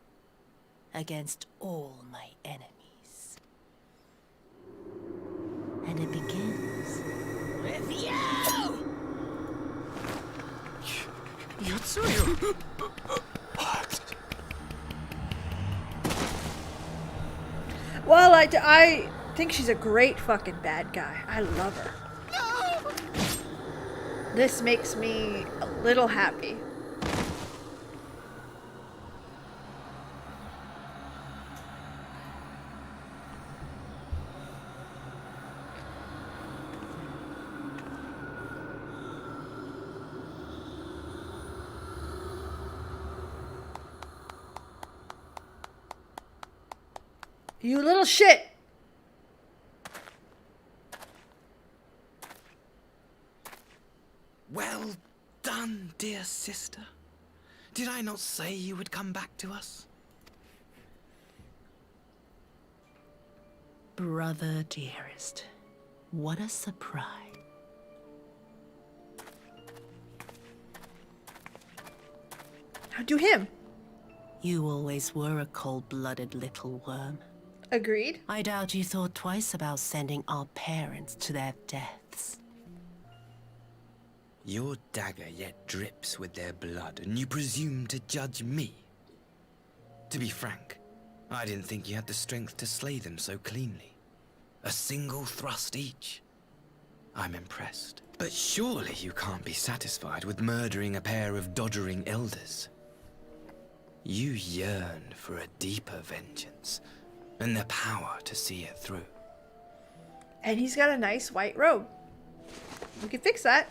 Against all my enemies. And it begins... with you! Yotsuyu! Well, I think she's a great fucking bad guy. I love her. No! This makes me a little happy. You little shit! Well done, dear sister. Did I not say you would come back to us? Brother dearest, what a surprise. Now do him. You always were a cold-blooded little worm. Agreed. I doubt you thought twice about sending our parents to their deaths. Your dagger yet drips with their blood, and you presume to judge me? To be frank, I didn't think you had the strength to slay them so cleanly. A single thrust each. I'm impressed. But surely you can't be satisfied with murdering a pair of doddering elders. You yearn for a deeper vengeance, and the power to see it through. And he's got a nice white robe. We can fix that.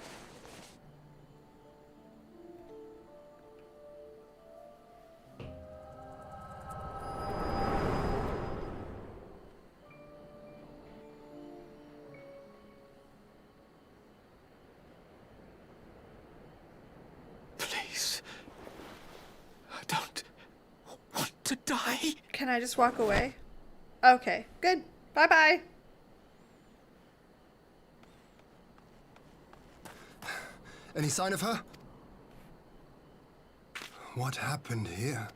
Please. I don't want to die. Can I just walk away? Okay, good. Bye-bye. Any sign of her? What happened here?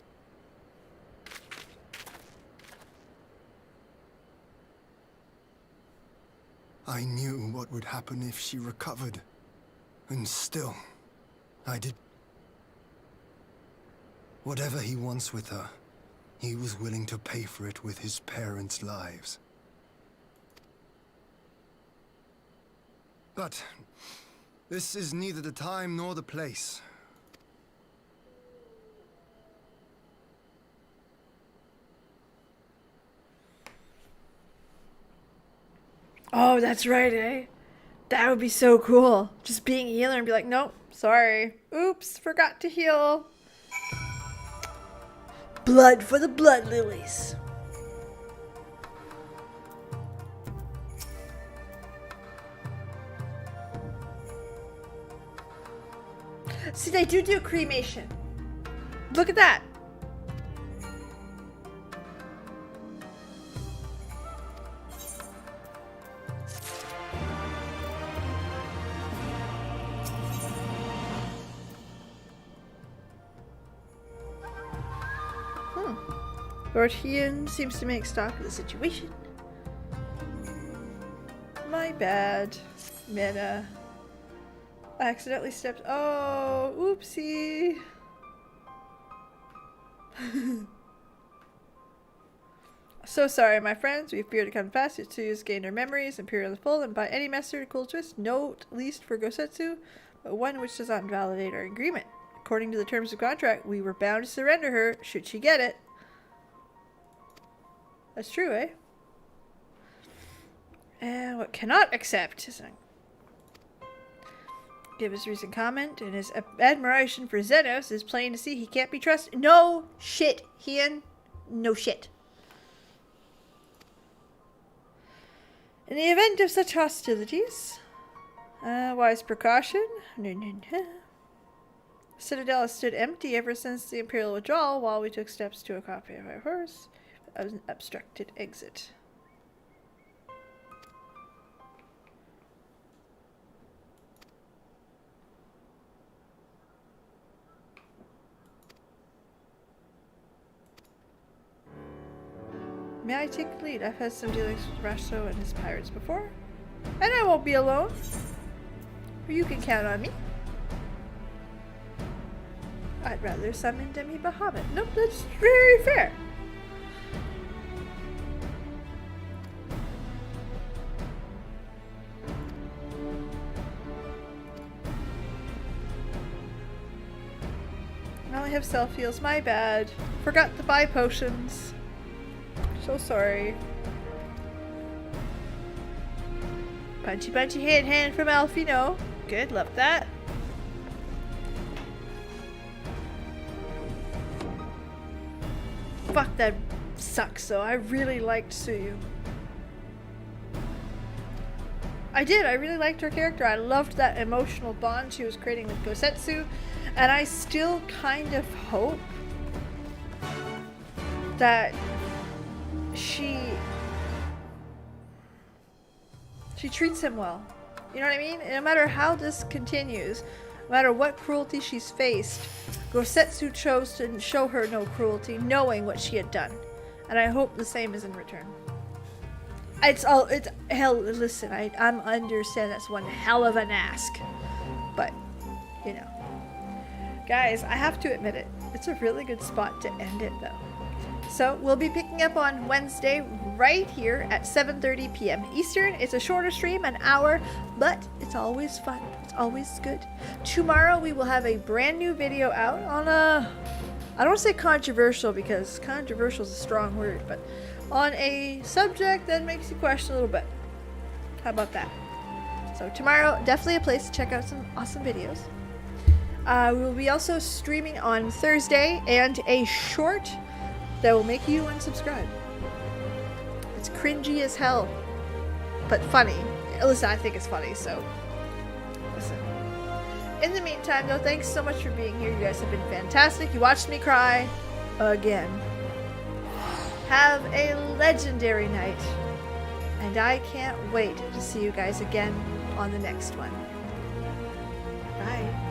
I knew what would happen if she recovered. And still, I did. Whatever he wants with her, he was willing to pay for it with his parents' lives. But this is neither the time nor the place. Oh, that's right, eh? That would be so cool. Just being a healer and be like, nope, sorry. Oops, forgot to heal. Blood for the blood lilies. See, they do cremation. Look at that. Lord Hien seems to make stock of the situation. My bad, Meta. I accidentally stepped. Oh, oopsie. So sorry, my friends. We fear to come fast. Yotsuya's gained her memories, Imperial the full, and by any master cool twist, note least for Gosetsu, but one which does not invalidate our agreement. According to the terms of contract, we were bound to surrender her, should she get it. That's true, eh? And what cannot accept is give his recent comment, and his admiration for Xenos is plain to see he can't be trusted. No shit, Hien. No shit. In the event of such hostilities, wise precaution. Citadel has stood empty ever since the Imperial withdrawal while we took steps to accompany our horse. As an obstructed exit. May I take the lead? I've had some dealings with Rasho and his pirates before. And I won't be alone. You can count on me. I'd rather summon Demi Bahamut. Nope, that's very fair. I only have self heals, my bad. Forgot to buy potions. So sorry. Punchy punchy hand from Alfino. Good, love that. Fuck, that sucks though. I really liked Suyu. I did, I really liked her character. I loved that emotional bond she was creating with Gosetsu. And I still kind of hope that she treats him well. You know what I mean? No matter how this continues, no matter what cruelty she's faced, Gosetsu chose to show her no cruelty, knowing what she had done. And I hope the same is in return. Hell, listen, I understand that's one hell of an ask. But, you know. Guys, I have to admit it. It's a really good spot to end it, though. So, we'll be picking up on Wednesday right here at 7:30 p.m. Eastern. It's a shorter stream, an hour, but it's always fun. It's always good. Tomorrow, we will have a brand new video out on a... I don't want to say controversial, because controversial is a strong word, but on a subject that makes you question a little bit. How about that? So tomorrow, definitely a place to check out some awesome videos. We will be also streaming on Thursday and a short that will make you unsubscribe. It's cringy as hell, but funny. Listen, I think it's funny, so listen. In the meantime, though, thanks so much for being here. You guys have been fantastic. You watched me cry again. Have a legendary night. And I can't wait to see you guys again on the next one. Bye.